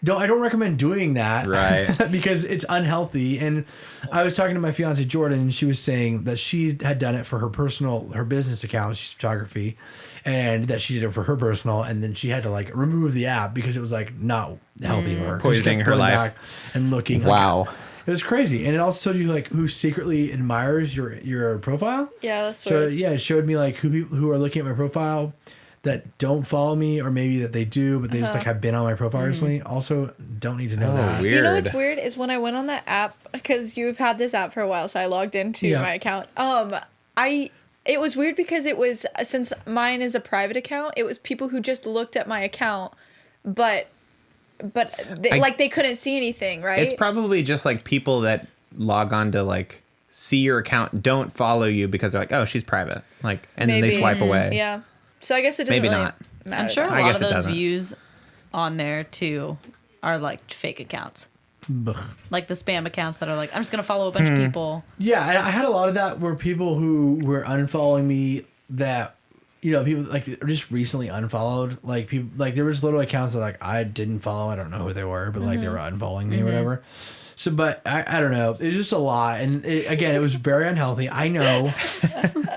don't recommend doing that. Right. because it's unhealthy. And I was talking to my fiance Jordan, and she was saying that she had done it for her business account. She's photography, and that she did it for her personal, and then she had to like remove the app because it was like not healthy for her. She Poisoning kept her going life. back and looking. Wow. It was crazy. And it also told you like who secretly admires your profile. Yeah, that's So weird. yeah, it showed me like who are looking at my profile that don't follow me, or maybe that they do, but they just like have been on my profile recently. Also, don't need to know that. weird. You know what's weird is when I went on that app, because you've had this app for a while, so I logged into Yeah. my account. It was weird because it was, since mine is a private account, it was people who just looked at my account, but they couldn't see anything, right? It's probably just like people that log on to like see your account don't follow you because they're like, oh, she's private, like, and then they Maybe. swipe away. Yeah. So I guess it doesn't Maybe really not. matter. I'm sure a I lot guess of it those doesn't. views on there too are like fake accounts. Like the spam accounts that are like, I'm just gonna follow a bunch of people. Yeah, and I had a lot of that where people who were unfollowing me that people like just recently unfollowed. Like people, like there was little accounts that like I didn't follow. I don't know who they were, but like they were unfollowing me or whatever. So, but I don't know. It's just a lot, and again, it was very unhealthy. I know.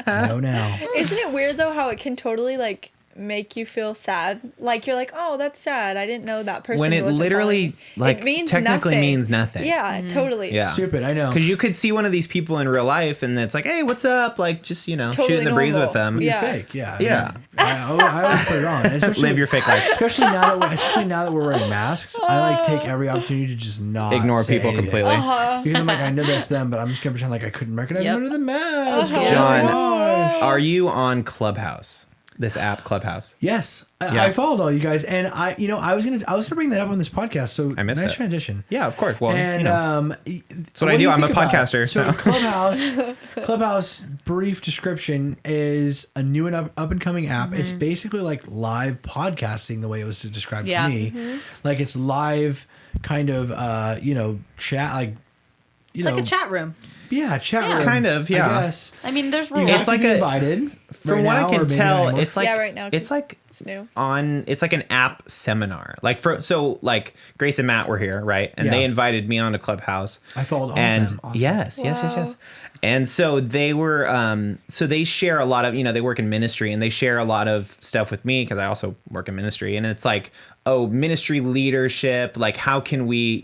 I know now. Isn't it weird though how it can totally like make you feel sad? Like you're like, oh, that's sad. I didn't know that person. When it wasn't literally following me. like It means technically nothing. means nothing. Yeah, totally. Yeah. Stupid. I know. Because you could see one of these people in real life, and it's like, hey, what's up? Like, just Totally shooting the breeze normal. with them. You're Yeah. fake. Yeah. Yeah. I always put it on. Especially, Live your fake life. Especially now that we're wearing masks, I like take every opportunity to just not Ignore say people anything. completely. Because I'm like, I know that's them, but I'm just gonna pretend like I couldn't recognize Yep. them under the mask. Oh John, my gosh. are you on Clubhouse? This app, Clubhouse. Yes, Yeah. I followed all you guys, and I was gonna bring that up on this podcast. So I missed nice it. transition. Yeah, of course. Well, And that's what I do. I'm a podcaster. So. Clubhouse. Brief description is a new and up and coming app. Mm-hmm. It's basically like live podcasting, the way it was described Yeah. to me. Mm-hmm. Like it's live, kind of chat, like It's like a chat room. Yeah, chat Yeah. room. Kind of, yeah. I guess. I mean, there's You rules. guys It's like can be a- invited. From right what now, I or can maybe tell, not anymore. it's like Yeah, right now, 'cause it's like it's new. it's like an app seminar. Like like Grace and Matt were here, right? And Yeah. they invited me on to Clubhouse. I followed all of and them. Awesome. yes. Wow. And so they were so they share a lot of, they work in ministry, and they share a lot of stuff with me because I also work in ministry. And it's like, oh, ministry leadership, like how can we,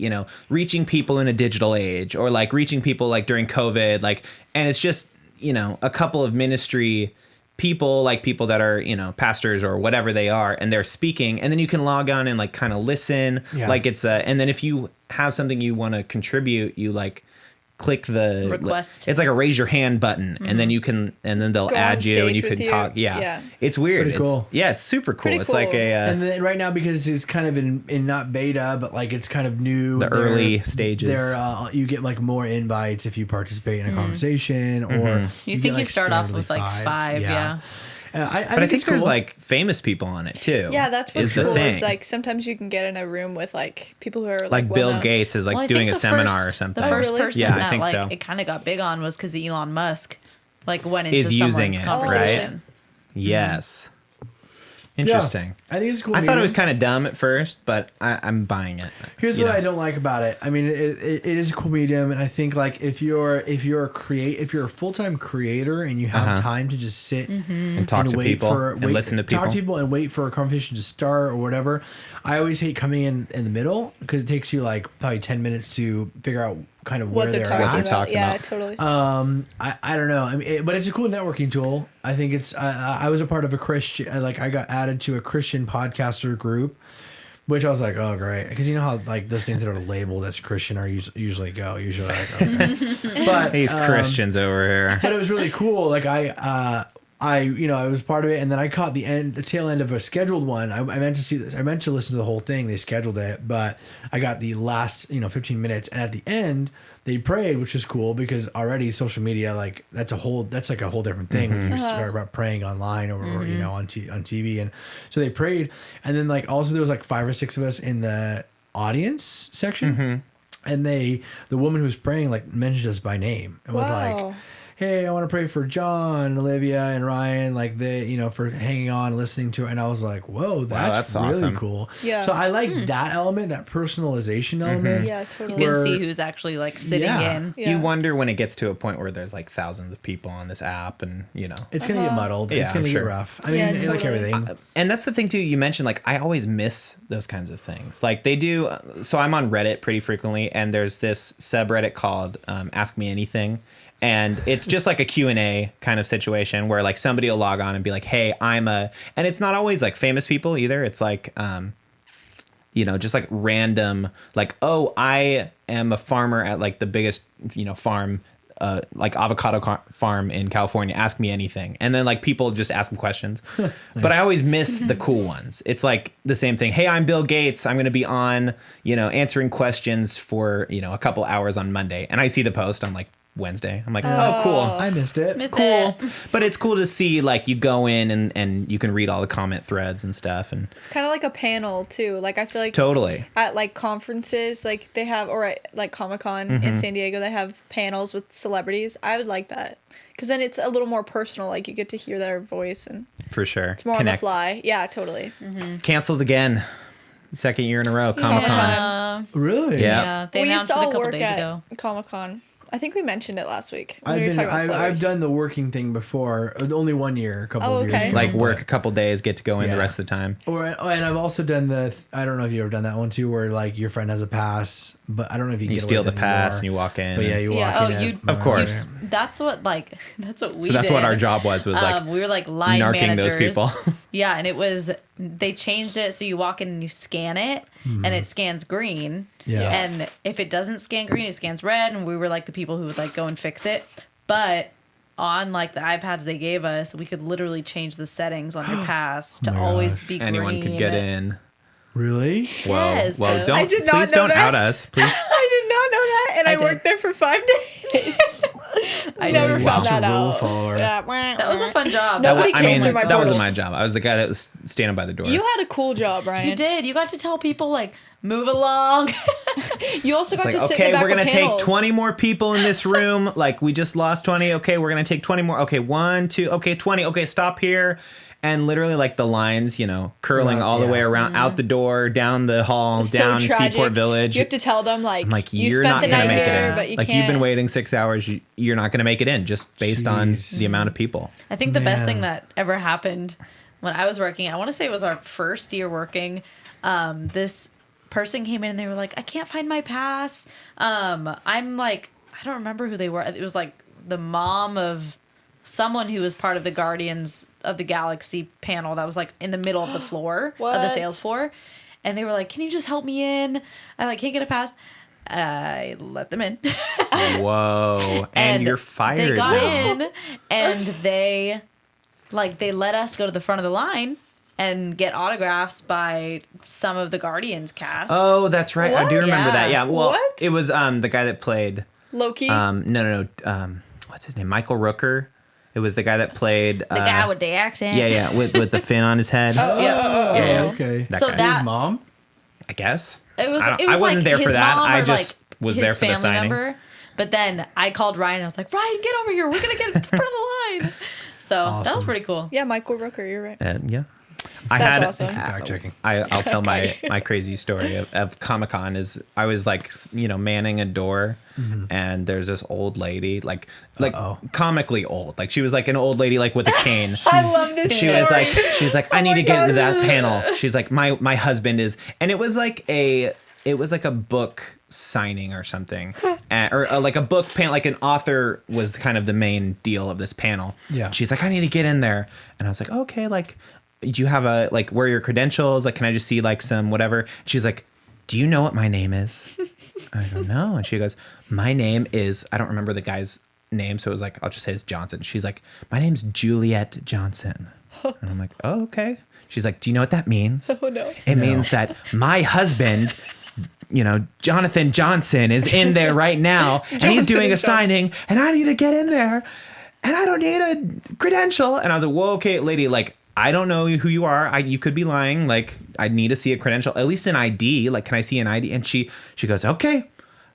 reaching people in a digital age, or like reaching people like during COVID, like, and it's just, a couple of ministry people, like people that are, pastors or whatever they are, and they're speaking, and then you can log on and like kind of listen. Yeah. Like it's and then if you have something you want to contribute, you like click the Request. It's like a raise your hand button, and then you can, and then they'll Go on add you, and stage you with can you. talk. Yeah. Yeah. It's weird. Pretty cool. It's super cool. Pretty It's like cool. a And then right now, because it's kind of in not beta, but like it's kind of new. The early stages. You get like more invites if you participate in a conversation, or You get, think you like, start off standardly with like five, yeah. I but I think it's there's cool. like famous people on it too. Yeah, that's what's is the cool. thing. It's like sometimes you can get in a room with like people who are like Bill well-known. Gates is like Well, I doing think a the seminar or first- something. The first really? person Yeah, I that think like so. it kind of got big on was because Elon Musk like went into Is using someone's it, conversation. Yes. Interesting. I think it's cool. I thought it was medium. kind of dumb at first, but I'm buying it. Here's you what know. I don't like about it. I mean, it is a cool medium, and I think like if you're a full time creator and you have time to just sit and talk and to wait people for and listen to people. talk to people and wait for a conversation to start or whatever. I always hate coming in the middle because it takes you like probably 10 minutes to figure out kind of What where they're they're talking at. they're about. talking Yeah, about. totally. I don't know. I mean, but it's a cool networking tool. I think it's. I was a part of a Christian. Like I got added to a Christian podcaster group, which I was like, oh great, because you know how like those things that are labeled as Christian are usually like okay. But These Christians over here. but it was really cool. Like I was part of it, and then I caught the tail end of a scheduled one. I meant to see this. I meant to listen to the whole thing. They scheduled it, but I got the last 15 minutes, and at the end they prayed, which is cool because already social media that's like a whole different thing when you start about praying online or on TV, and so they prayed, and then like also there was like 5 or 6 of us in the audience section. And the woman who was praying like mentioned us by name and was like, Wow. hey, I want to pray for John, Olivia, and Ryan, like for hanging on, and listening to it. And I was like, whoa, that's really awesome. cool. Yeah. So I like that element, that personalization element. Yeah, You totally. can Where- see who's actually like sitting Yeah. in. Yeah. You wonder when it gets to a point where there's like thousands of people on this app, and It's going to get muddled. Yeah, It's going I'm to sure. get rough. I mean, Yeah, like totally. everything. And that's the thing too. You mentioned like I always miss those kinds of things. Like they do. So I'm on Reddit pretty frequently, and there's this subreddit called Ask Me Anything, and it's just like a Q&A kind of situation where like somebody will log on and be like, hey, and it's not always like famous people either. It's like just like random, like, oh, I am a farmer at like the biggest farm, like avocado farm in California. Ask me anything. And then like people just ask them questions. But I always miss the cool ones. It's like the same thing. Hey, I'm Bill Gates. I'm going to be on, answering questions for, a couple hours on Monday. And I see the post. I'm like, Wednesday. I'm like, oh, cool. I missed it. Missed Cool. it. But it's cool to see, like, you go in and you can read all the comment threads and stuff. And It's kind of like a panel too. Like I feel like totally. at like conferences, like they have, or at like Comic-Con Mm-hmm. in San Diego, they have panels with celebrities. I would like that because then it's a little more personal. Like you get to hear their voice and For sure. it's more on the fly. Yeah, totally. Canceled again. Second year in a row. Comic-Con. Yeah. Really? Yeah. Yeah. They We used announced to it a all couple work days at ago. Comic-Con. I think we mentioned it last week. When we were talking about I've celebrities. done the working thing before. Only 1 year, a couple Oh, of years okay. ago. Like, work a but- couple days, get to go in Yeah. the rest of the time. And I've also done I don't know if you've ever done that one too, where like your friend has a pass, but I don't know if you can You get steal away the with it pass anymore. and you walk in. But yeah, and- you Yeah. walk Oh, in. you- Of course. That's what we So that's did. what our job was like we were like line narking managers. those people. Yeah, and they changed it so you walk in and you scan it, and it scans green. Yeah. And if it doesn't scan green, it scans red, and we were like the people who would like go and fix it. But on like the iPads they gave us, we could literally change the settings on your pass to my always gosh. be green. Anyone could get in. Really? Whoa. Yes. Well, I don't. did not Please know don't that. out us. Please. I did not know that, and I I, did. worked there for 5 days. I never did. found Wow. that Rule out. follower. Yeah. That was a fun job. Nobody I came mean, through my that wasn't portal. my job. I was the guy that was standing by the door. You had a cool job, Ryan. You did. You got to tell people like move along. You also got It's to like, sit okay, in the back we're gonna of take panels. 20 more people in this room. Like, we just lost 20. Okay, we're gonna take 20 more. Okay, 1, 2. Okay, 20. Okay, stop here. And literally, like, the lines, curling Right, all the yeah. way around, out the door, down the hall, So down tragic. Seaport Village. You have to tell them like, I'm like, you you're spent not the gonna night make it here, in. but you Like, can't. you've been waiting 6 hours. You're not gonna make it in just based on Jeez. the amount of people. I think the best Man. thing that ever happened when I was working, I want to say it was our first year working. This person came in and they were like, I can't find my pass. I'm like, I don't remember who they were. It was like the mom of someone who was part of the Guardians of the Galaxy panel that was like in the middle of the floor of the What? sales floor. And they were like, can you just help me in? I like can't get a pass. I let them in. Whoa! And you're fired. They got now. in and they let us go to the front of the line and get autographs by some of the Guardians cast. Oh, that's right. I do What? remember that. Yeah. Yeah. Well, What? it was the guy that played. Loki. No. What's his name? Michael Rooker. It was the guy that played The guy with the accent. Yeah, with the fin on his head. Yeah. Okay. That So guy. that His mom? I guess. it was. I It was wasn't like there his for that. mom I or, just like, was his there for the family signing. member. But then I called Ryan and I was like, Ryan, get over here. We're gonna get in front of the line. So that was Awesome. pretty cool. yeah, Michael Rooker. You're right. Yeah. I That's had awesome. Fact checking. I'll tell my crazy story of Comic-Con is I was like manning a door and there's this old lady like comically old, like she was like an old lady like with a cane. I love this She story. was like I need my to get into God. that panel. She's like my husband is, and it was like a book signing or something, or like a book panel, like an author was kind of the main deal of this panel. Yeah. She's like, I need to get in there, and I was like, okay, like, do you have where are your credentials? Like, can I just see like some whatever? She's like, do you know what my name is? I go, no. And she goes, my name is, I don't remember the guy's name, so it was like, I'll just say it's Johnson. She's like, my name's Juliet Johnson. And I'm like, oh, okay. She's like, do you know what that means? Oh no. It means that my husband, Jonathan Johnson, is in there right now, and he's Johnson doing a and Johnson. signing, and I need to get in there, and I don't need a credential. And I was like, whoa, okay, lady, like, I don't know who you are. You could be lying. Like, I need to see a credential, at least an ID. Like, can I see an ID? And she goes, okay,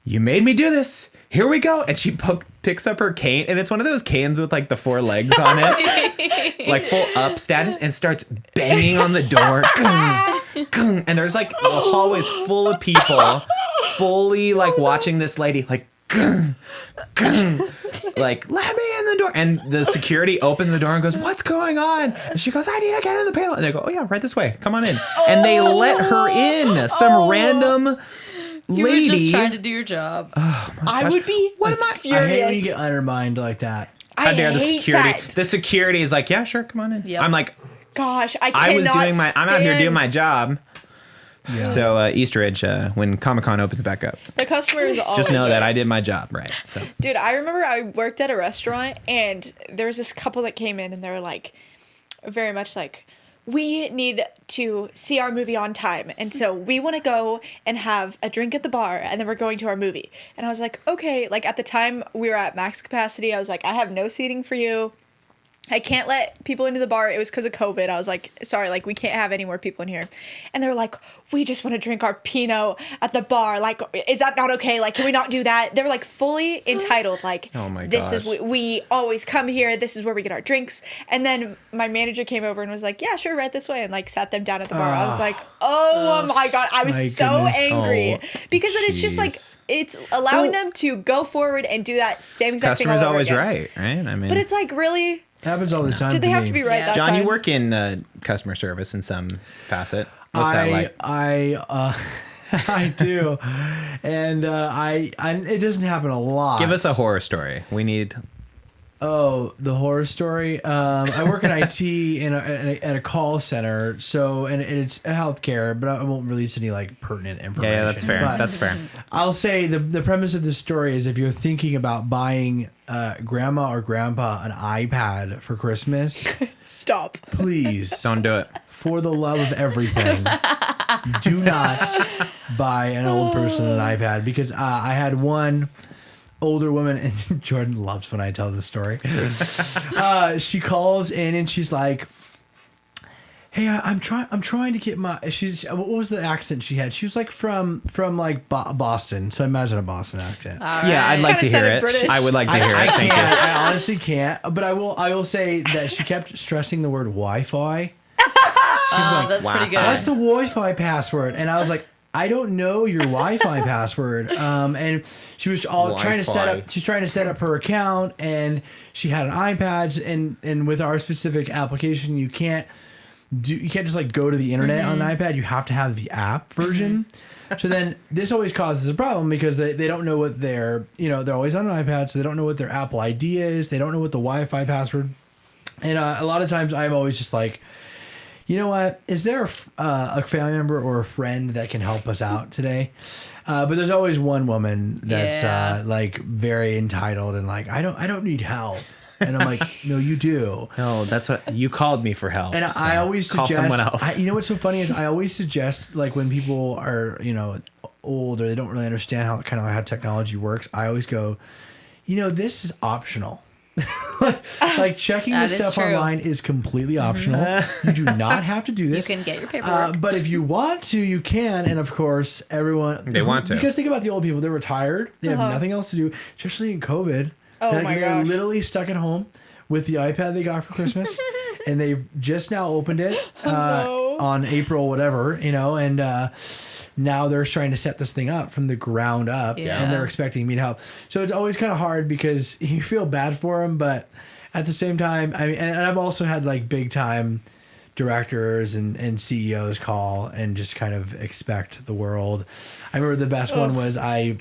you made me do this. Here we go. And she picks up her cane, and it's one of those canes with like the 4 legs on it, like full up status, and starts banging on the door. Gung, gung. And there's like the hallway's full of people, fully like watching this lady, like, gung, gung, like, let me in the door. And the security opens the door and goes, what's going on? And she goes, I need to get in the panel. And they go, oh yeah, right this way. Come on in. And they let her in. Some random You lady. were just trying to do your job. I would be. What am I? I hate Furious. when you get undermined like that. How dare the hate security? that. The security is like, yeah, sure, come on in. Yep. I'm like, Gosh, I I was cannot doing I'm out here doing my job. Yeah. So Easter egg, when Comic-Con opens back up, The customer is always just know that right. I did my job right. So Dude, I remember I worked at a restaurant and there was this couple that came in and they were like, very much like, we need to see our movie on time. And so we want to go and have a drink at the bar, and then we're going to our movie. And I was like, okay. Like, at the time we were at max capacity, I was like, I have no seating for you. I can't let people into the bar. It was because of COVID. I was like, sorry, like, we can't have any more people in here. And they're like, we just want to drink our Pinot at the bar. Like, is that not okay? Like, can we not do that? They were like fully entitled. Like, Oh my this is, gosh. we always come here. This is where we get our drinks. And then my manager came over and was like, yeah, sure, right this way. And like sat them down at the bar. I was like, oh my God. I was My so goodness. angry. Oh, Because then it's just like, jeez. it's allowing Well- them to go forward and do that same exact thing all Customer's over always again. right? I mean, But it's like, really? Happens all the time. Did they to have me. to be right Yeah. that John, time? you work in customer service in some facet. What's that like? I do, and I it doesn't happen a lot. Give us a horror story. We need. Oh, the horror story. I work in IT at a call center, so and it's healthcare, but I won't release any like pertinent information. Yeah, that's fair. But That's fair. I'll say the premise of this story is if you're thinking about buying grandma or grandpa an iPad for Christmas, Stop. please Don't do it. for the love of everything, do not buy an old person an iPad, because I had one older woman, and Jordan loves when I tell this story. She calls in and she's like, "Hey, I'm trying to get my." What was the accent she had? She was like from like Boston, so I imagine a Boston accent. Yeah, I'd like to Kinda hear sounded it. British. I would like to hear it. Thank you. I honestly can't, but I will say that she kept stressing the word Wi-Fi. Oh, that's pretty good. What's the Wi-Fi password? And I was like, I don't know your Wi-Fi password. And she was all trying to set Wi-Fi. up. She's trying to set up her account, and she had an iPad. And with our specific application, you can't just like go to the internet on an iPad. You have to have the app version. So then this always causes a problem because they don't know what they're always on an iPad, so they don't know what their Apple ID is. They don't know what the Wi-Fi password. And a lot of times I'm always just like, you know what? Is there a family member or a friend that can help us out today? But there's always one woman that's Yeah. like very entitled and like, I don't need help. And I'm like, no, you do. No, that's what you called me for help. And so I always call suggest, someone else. you know what's so funny is I always suggest, like, when people are, old or they don't really understand how technology works, I always go, this is optional. like checking That this is stuff true. online is completely optional. You do not have to do You this. can get your paperwork. But if you want to, you can. And of course, everyone They want to. Because think about the old people; they're retired. They have nothing else to do, especially in COVID. Oh my they're gosh. literally stuck at home with the iPad they got for Christmas, and they've just now opened it no. on April whatever, and now they're trying to set this thing up from the ground up, Yeah. and they're expecting me to help. So it's always kind of hard because you feel bad for them, but at the same time, I mean, and I've also had like big time directors and CEOs call and just kind of expect the world. I remember the best one was a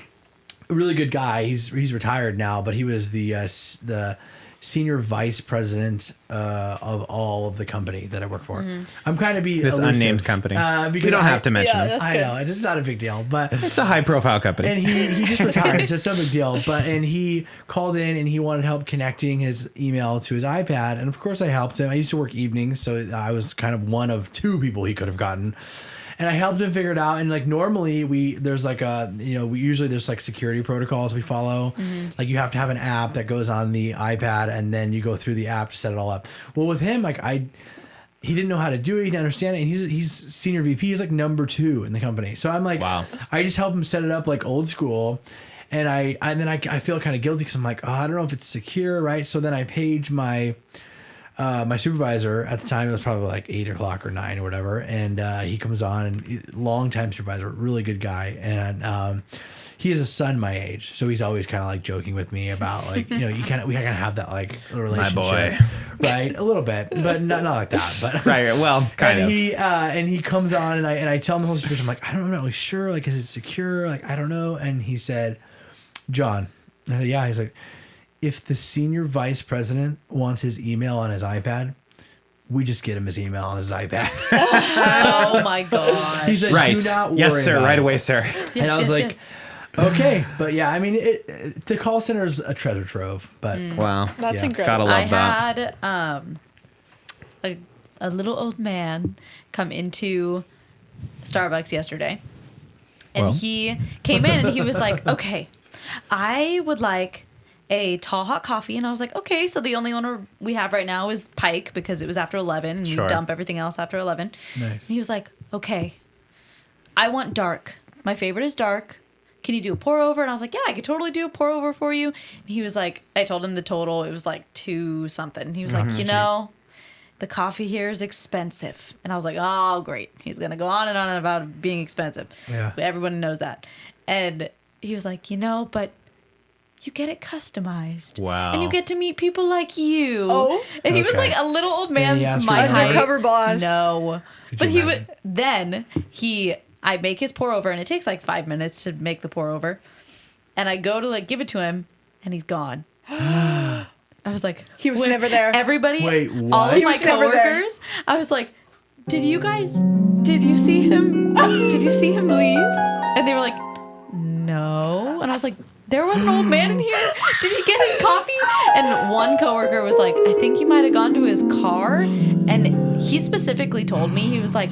really good guy. He's retired now, but he was the senior vice president of all of the company that I work for. I'm kind of This unnamed company. because We don't have to mention Yeah, it. that's I good. know it's not a big deal, but It's a high-profile company. and he just retired, so it's no big deal. And he called in and he wanted help connecting his email to his iPad, and of course I helped him. I used to work evenings, so I was kind of one of two people he could have gotten. And I helped him figure it out. And like normally there's like usually there's like security protocols we follow. Like you have to have an app that goes on the iPad, and then you go through the app to set it all up. Well, with him, like he didn't know how to do it. He didn't understand it. And he's senior VP. He's like number 2 in the company. So I'm like, Wow. I just help him set it up like old school. And I feel kind of guilty because I'm like, oh, I don't know if it's secure, right? So then I page my supervisor at the time. It was probably like 8 o'clock or 9 or whatever. And he comes on, and longtime supervisor, really good guy. And he has a son my age, so he's always kind of like joking with me about like, we kind of have that like relationship, boy. right? A little bit, but not like that. But Right. Well, kind of. he comes on, and I tell him the whole situation. I'm like, I'm not really sure. Like, is it secure? Like, I don't know. And he said, John, I said, yeah. He's like, if the senior vice president wants his email on his iPad, we just get him his email on his iPad. Oh my god. He said, Right. do not worry Yes, sir. about Right it. away, sir. And I was like, okay. But yeah, I mean, the call center is a treasure trove. But Wow. That's Yeah. incredible. Gotta love I that. had a a little old man come into Starbucks yesterday. And Well. he came in and he was like, okay, I would like a tall hot coffee. And I was like, okay, so the only one we have right now is Pike because it was after 11 and you Sure. dump everything else after 11. Nice. And he was like, okay, I want dark. My favorite is dark. Can you do a pour over? And I was like, yeah, I could totally do a pour over for you. And he was like, I told him the total. It was like 2 something. And he was like, you know, the coffee here is expensive. And I was like, oh, great. He's going to go on and on about being expensive. Yeah. Everyone knows that. And he was like, you know, but you get it customized. Wow. And you get to meet people like you. Oh. And he was Okay. like a little old man. And he asked for my that? height. Undercover boss. No. Could But you he would imagine? then I make his pour over and it takes like 5 minutes to make the pour over. And I go to like give it to him and he's gone. I was like, He was when never there. Everybody, Wait, all what? of He my was never there. coworkers, I was like, did you see him leave? And they were like, no. And I was like, there was an old man in here. Did he get his coffee? And one coworker was like, I think he might have gone to his car. And he specifically told me, he was like,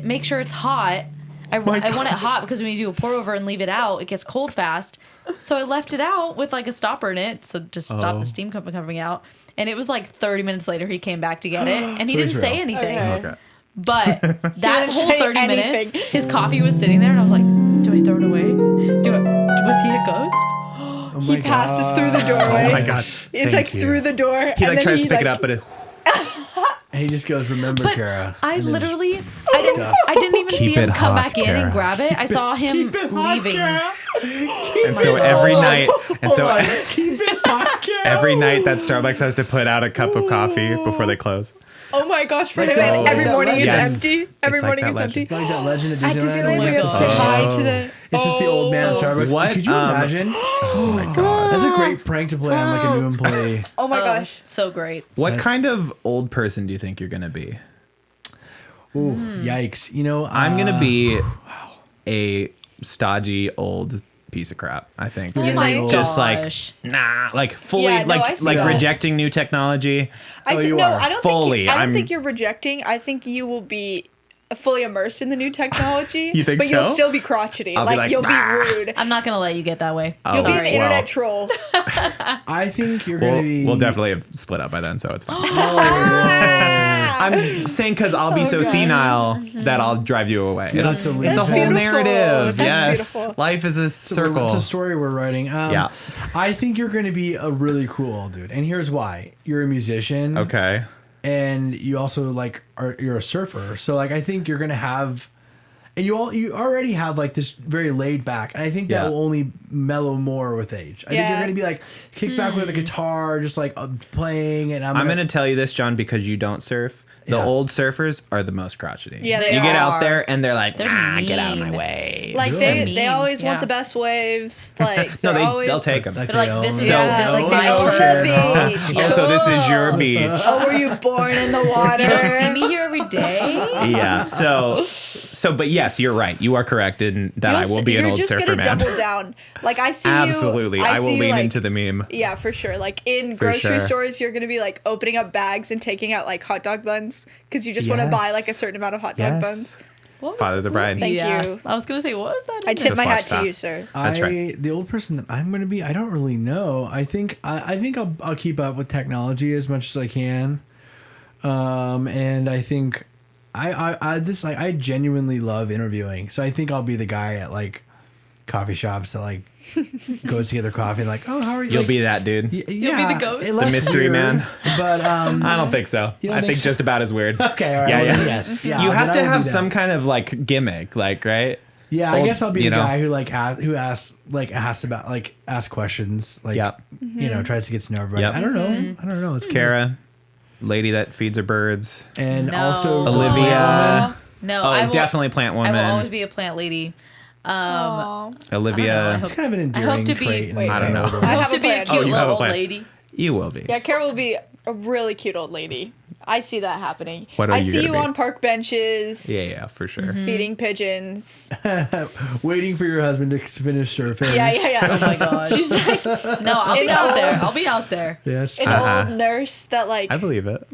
make sure it's hot. I want it hot because when you do a pour over and leave it out, it gets cold fast. So I left it out with like a stopper in it, so just stop the steam coming out. And it was like 30 minutes later he came back to get it, and he So didn't he's say real. anything. Okay. But that didn't whole say 30 anything. minutes, his coffee was sitting there, and I was like, do I throw it away? Was he a ghost? Oh He my passes God. through the doorway. Oh my god. It's Thank like you. through the door. He and like then tries to pick like, it up, but it, And he just goes, remember, But Cara. I And then literally, dust. I didn't even Keep see him it come hot, back in Cara. and grab it. I saw him leaving. and so every night, and so Keep it hot, Cara. every night that Starbucks has to put out a cup of coffee before they close. Oh my gosh, for Like him. that- And like every that morning it's legend. Yes. empty. Every It's like morning that it's empty. legend. Like that legend at At Disneyland. Disneyland, where we you have have to to say say hi hi. to the. It's just the old man at Starbucks. What? Could you imagine? Oh my god. That's a great prank to play on like a new employee. Oh my Oh, gosh. so great. What That's- kind of old person do you think you're gonna be? Ooh, yikes. You know, I'm gonna be a stodgy old piece of crap. I think. You're Oh gonna my be old. Just gosh. like like fully Yeah, no, I see like that. rejecting new technology. I Oh, see, you no, are. I don't Fully, think I don't I'm- think you're rejecting. I think you will be fully immersed in the new technology. You think but you'll so? still be crotchety. I'll be Like, like, you'll be "Ah." rude. I'm not gonna let you get that way. Oh, You'll be an Sorry. well. internet troll. I think you're gonna be. We'll definitely have split up by then, so it's fine. Ah. I'm saying because I'll be so Okay. senile that I'll drive you away. You'll have to leave. It's a That's whole beautiful. narrative. That's Yes, beautiful. life is a circle. It's a story we're writing. Yeah. I think you're going to be a really cool old dude, and here's why: you're a musician, Okay. and you also like you're a surfer. So like, I think you're going to have, and you already have like this very laid back, and I think that Yeah. will only mellow more with age. I think Yeah. you're going to be like kick back with a guitar, just like playing, and I'm gonna tell you this, John, because you don't surf. The Yeah. old surfers are the most crotchety. Yeah, they you get are. out there and they're like, They're get out of my mean. way. Like Really? they always want Yeah. the best waves. Like no, they're always, they'll take them. like, But, like, they this own is- it. yeah, this is, like, They my own turn. the beach. Oh, so this is your Cool. beach. Oh, were you born in the water? You don't see me here every day. Yeah. So, but yes, you're right. You are correct in that I will be an You're old just surfer gonna man. double down. Like I see Absolutely. you. I will see you, lean like, into the meme. Yeah, for sure. Like in For grocery sure. stores, you're gonna be like opening up bags and taking out like hot dog buns because you just want to buy Yes. like a certain amount of hot dog buns. What was Father the Bride. Thank yeah. you. I was gonna say, what was that? I in tip there? my hat watch to that. you, sir. That's right. The old person that I'm going to be, I don't really know. I think I'll keep up with technology as much as I can. And I think I genuinely love interviewing. So I think I'll be the guy at like coffee shops that like goes to get their coffee and like, oh, how are you? You'll Like, be that dude. yeah, be the ghost? less The mystery weird, man. But I don't think so. You don't I think think so? just about as weird. okay, all right. Yeah, well, yeah. then yes, yeah. You then have I to will have be that. some kind of like gimmick, like, right? Yeah, I old, guess I'll be you the know? guy who like asks questions, like Yeah. you know, tries to get to know everybody. Yep. I don't know. I don't know. It's Cara, lady that feeds her birds. and No. also Olivia. No, Oh, I will, definitely plant I woman. will always be a plant lady. Aw. Olivia. I It's kind of an endearing hope to be- trait. in wait, I don't know. older I women. have have to a be a plan. cute Oh, you have little a old plan. lady. You will be. Yeah, Cara will be a really cute old lady. I see that happening. What are I you see gonna you be? on park benches. Yeah, for sure. Feeding pigeons. Waiting for your husband to finish surfing. Yeah. Oh my gosh. She's like No, I'll be An out there. old- I'll be out there. Yes. an old nurse that like I believe it.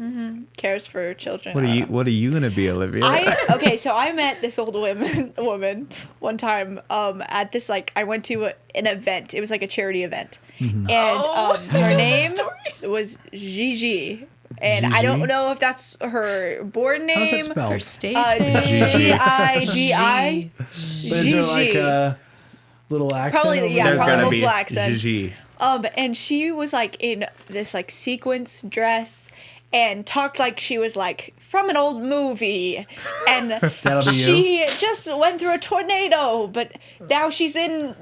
cares for children. What are you gonna be, Olivia? So I met this old woman one time at this like I went to an event. It was like a charity event, and her name was Gigi, and I don't Gigi? know if that's her born name. How's that spelled? Her stage Gigi. Gigi. But is there like a little accent? Probably, over yeah, there? There's probably gotta be multiple accents. Gigi. And she was like in this like sequence dress and talked like she was like from an old movie, and That'll be she just went through a tornado, but now she's in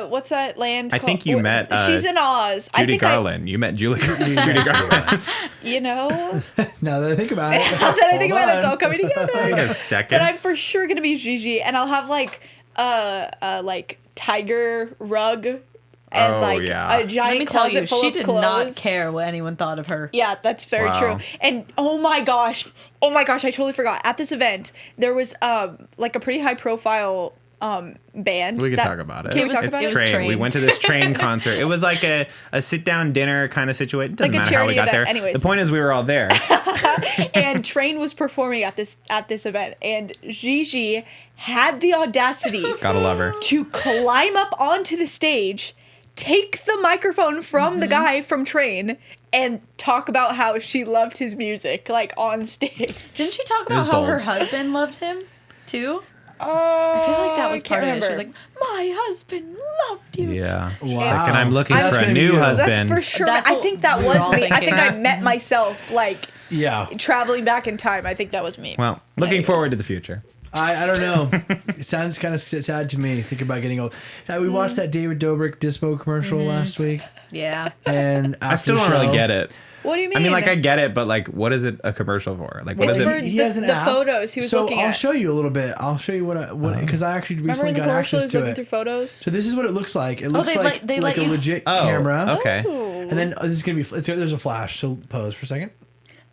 what's that land? I think you met, She's in Oz. I Judy think Garland. You met Judy Garland. now Now that I think about it. that I think about it, it's all coming Wait together. a second. But I'm for sure gonna be Gigi, and I'll have like tiger rug and Oh, like yeah. a giant Let me tell closet you, full she of did clothes. not care what anyone thought of her. Yeah, that's very Wow. true. And oh my gosh, I totally forgot. At this event, there was like a pretty high profile band. We could that- talk about it. Can we talk It about was it? Train. We Train. went to this Train concert. It was like a sit down dinner kind of situation. Doesn't Like a matter how we charity got there. event. Anyways. The point is we were all there. And Train was performing at this event, and Gigi had the audacity Gotta love her. to climb up onto the stage, take the microphone from the guy from Train, and talk about how she loved his music, like on stage. Didn't she talk was about how her bold. husband loved him too? I feel like that was I part can't of it. She was remember. like, "My husband loved you." Yeah. She's Wow. like, and I'm looking That's for a gonna be new you. husband. That's for sure. That's I what think that we were was all me. I thinking. think I met myself, like Yeah. traveling back in time. I think that was me. Well, looking forward to the future. I don't know. It sounds kind of sad to me. Think about getting old. We watched that David Dobrik Dispo commercial last week, Yeah. and I still don't really get it. What do you mean? I mean, like, I get it, but like, what is it a commercial for? Like, what It's is for it? He has an the app. photos he was So looking I'll at. show you a little bit. I'll show you what because I actually Remember recently in the got commercial he access was to looking it. through photos? So this is what it looks like. It looks they like let a you- legit Oh, camera. okay. And then this is gonna be. There's a flash. So pose for a second.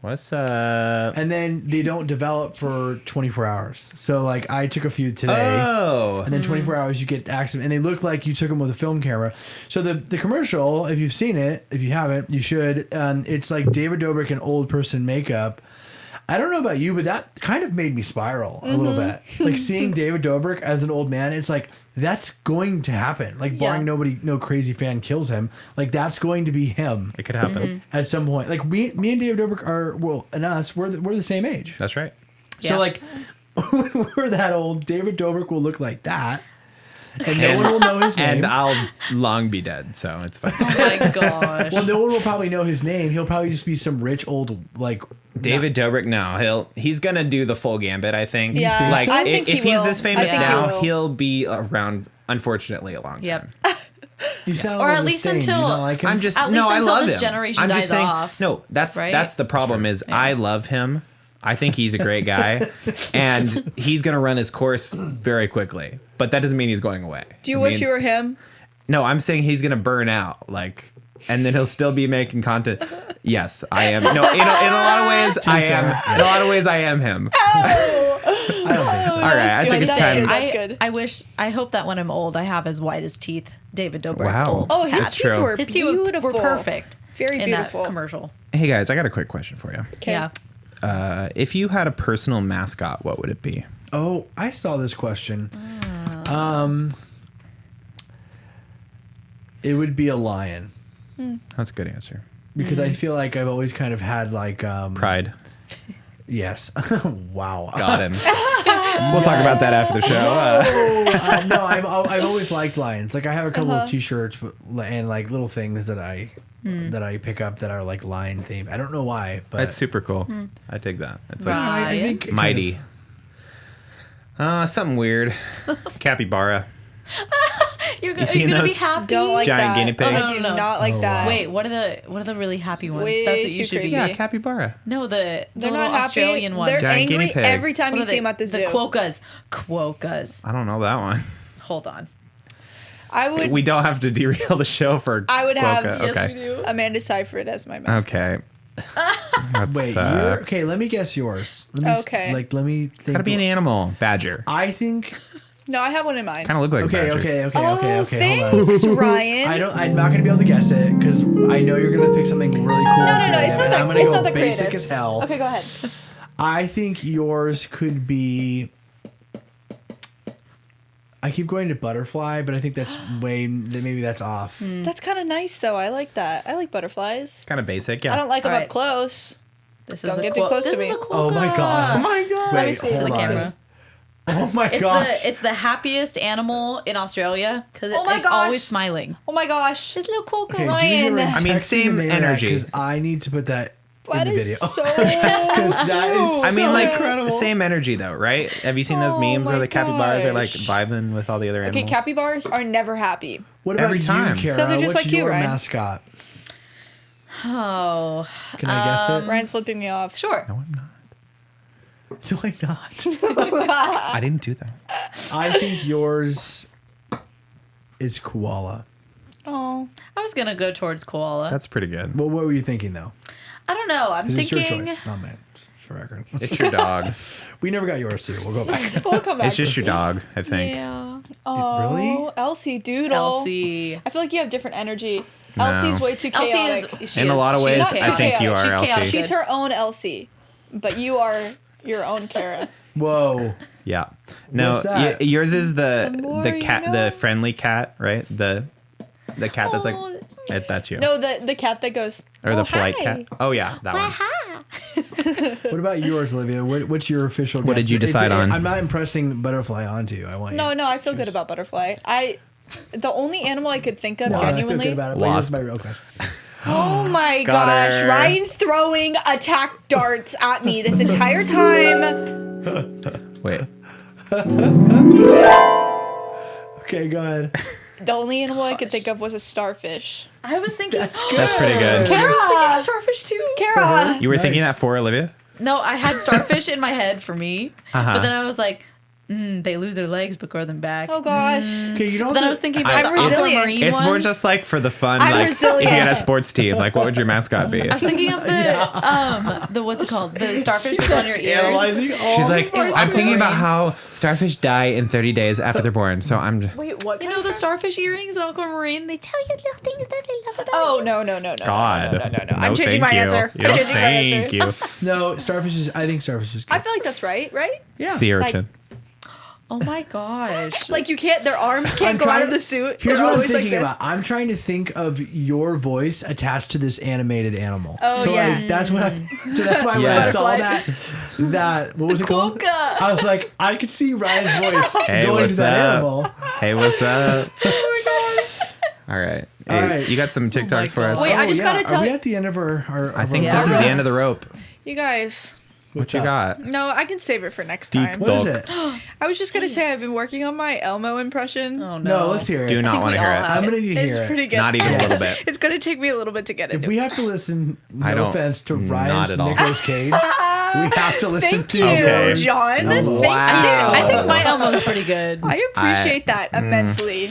What's up? And then they don't develop for 24 hours. So like I took a few today. Oh. And then 24 hours you get access, and they look like you took them with a film camera. So the commercial, if you've seen it, if you haven't, you should. It's like David Dobrik in old person makeup. I don't know about you, but that kind of made me spiral a little bit. Like seeing David Dobrik as an old man, it's like that's going to happen. Like barring no crazy fan kills him, like that's going to be him It could happen. at some point. Like me and David Dobrik are and us, we're the same age. That's right. Yeah. So like when we're that old, David Dobrik will look like that. And no one will know his name. And I'll long be dead, so it's fine. Oh my gosh. Well, no one will probably know his name. He'll probably just be some rich old like David Dobrik, no, he's gonna do the full gambit. I think. Yeah, like I think if he he's will. this I famous think he now, will. he'll be around. Unfortunately, a long time. Yep. You sound Or a at little least disdain. Do you until- not like him? I'm just At no, least I until love this him. generation I'm dies just saying, off, no, that's right? the problem is I love him. I think he's a great guy, and he's gonna run his course very quickly. But that doesn't mean he's going away. Do you It wish means- you were him? No, I'm saying he's gonna burn out, like, and then he'll still be making content. Yes, I am. No, in a lot of ways, I am. In a lot of ways, I am him. I don't think so. All right, I good. think it's That's time. good. That's good. I hope that when I'm old, I have as white as teeth David Dobrik. Wow. old Oh, his That's teeth true. were His teeth were beautiful. perfect. Very in beautiful. that commercial. Hey guys, I got a quick question for you. Okay. Yeah. If you had a personal mascot, what would it be? Oh, I saw this question. It would be a lion That's a good answer. because I feel like I've always kind of had like Pride. Yes. Wow. Got him. We'll talk about that after the show. No, I've always liked lions. Like I have a couple of T-shirts and like little things that I pick up that are like lion themed. I don't know why, but That's super cool. I dig that. It's like I think it kind mighty. Something weird. Capybara. You're You seen gonna be those? happy. Don't like Giant that. guinea pig? I Oh, do no. not like Oh, that. wow. Wait, what are the really happy ones? Way That's what you too should creepy. be. Yeah, capybara. No, the They're little not happy. Australian ones. They're Giant angry guinea pig. every time What you are see them at the zoo. The quokkas. Quokkas. I don't know that one. Hold on. I would. We don't have to derail the show for I would have- Quokka. yes, Okay. do. Amanda Seyfried as my mascot. Okay. That's, Wait, okay, let me guess yours. Okay. Let me think. Gotta be an animal. Badger. I think. No, I have one in mind. Kind of look like a badger. Oh, Okay. Hold on. thanks, Ryan. I'm not gonna be able to guess it because I know you're gonna pick something really cool. No, and it's not creative, and that. I'm gonna It's go not that basic creative. as hell. Okay, go ahead. I think yours could be. I keep going to butterfly, but I think that's maybe that's off. That's kind of nice, though. I like that. I like butterflies. Kind of basic, yeah. I don't like them All right. up close. This Don't is get a too quote. close to This me. is a quote. Oh my god! Oh my god! Let me Wait, see. To the hold on. camera. Oh my It's god! it's the happiest animal in Australia because Oh my it's gosh. always smiling. Oh my gosh. This little quokka. Okay, Ryan. I mean, same energy. Because I need to put that That in the is video. so Because that is cute. I mean, so like, incredible. same energy, though, right? Have you seen those Oh memes where my the capybaras are, like, gosh. vibing with all the other Okay, animals? capybaras are never happy. What about every time. you, Cara? So they're just What's like you, your Ryan. mascot? Oh, Can I guess it? Ryan's flipping me off. sure. No, I'm not. No, I'm not. I didn't do that. I think yours is koala. Oh. I was gonna go towards koala. That's pretty good. Well, what were you thinking though? I don't know. I'm 'Cause it's your thinking. choice, not mine. For record. It's your dog. We never got yours too. We'll go back. We'll come back. It's just your dog, I think. Yeah. Oh, Really? Elsie Doodle. Elsie. I feel like you have different energy. No. Elsie's way too chaotic. Elsie is. She In a is- lot of she ways, is I chaotic. think you are, She's Elsie. chaotic. She's her own Elsie, but you are your own Cara. Whoa. Yeah. No, What's that? yours is the more cat, you know. the friendly cat, right? The cat that's like, Oh. that's you. No, the cat that goes. Or the "Oh, polite hi." cat. Oh, yeah, that one. What about yours, Olivia? What's your official? What guess? did you decide on? I'm not impressing butterfly onto you. I want you. No, I feel good about butterfly. The only animal I could think of Well, I feel genuinely. good about it. But here's Wasp. my real question. Oh my Got gosh, her. Ryan's throwing attack darts at me this entire time. Wait. Okay, go ahead. The only animal I could think of was a starfish. I was thinking. That's pretty good. I was thinking of starfish too. Cara. You were thinking Nice. that for Olivia? No, I had starfish in my head for me, Uh-huh. but then I was like, they lose their legs but grow them back. Oh gosh. Okay, you know Then I the- was thinking about I'm the resilient. aquamarine It's more ones. just like for the fun, I'm like resilient. if you had a sports team, like what would your mascot be? I was thinking of the what's it called? The starfish that's on your ears. analyzing all She's like, Or I'm thinking about aquamarine. how starfish die in 30 days after they're born. So I'm. Wait, what? You know the starfish earrings in aquamarine? They tell you little things that they love about Oh you. no. God. No. I'm changing my thank you. answer. You I'm know, changing my thank answer. you. No, starfish is. I think starfish is. Good. I feel like that's right? yeah. Sea Like- urchin. Oh my gosh. Like you can't. Their arms can't I'm go out trying- of the suit. Here's They're what I'm always like thinking this. about. I'm trying to think of your voice attached to this animated animal. Oh, so yeah. like, that's what. So that's why when I Yes. saw that what was it called? quokka. I was like, I could see Ryan's voice Hey, going to what's that up? animal. Hey, what's up? Oh my gosh. All right. All Hey, right. You got some TikToks for us? God. Wait, I just gotta Are tell we you- at the end of our I think our this is the program? end of the rope. You guys. What you got? No, I can save it for next Deep time. What is Dog. it? I was just gonna say I've been working on my Elmo impression. Oh no. No, let's hear it. Do not think want to we hear all it. have I'm gonna need to It's hear pretty it. good. Not even a little bit. It's gonna take me a little bit to get If into. we have to listen, I no don't- offense to not Ryan's at all. Nicolas Cage, we have to listen Thank to you, Okay. John. No, Thank wow. I think my Elmo's pretty good. you. I appreciate that immensely.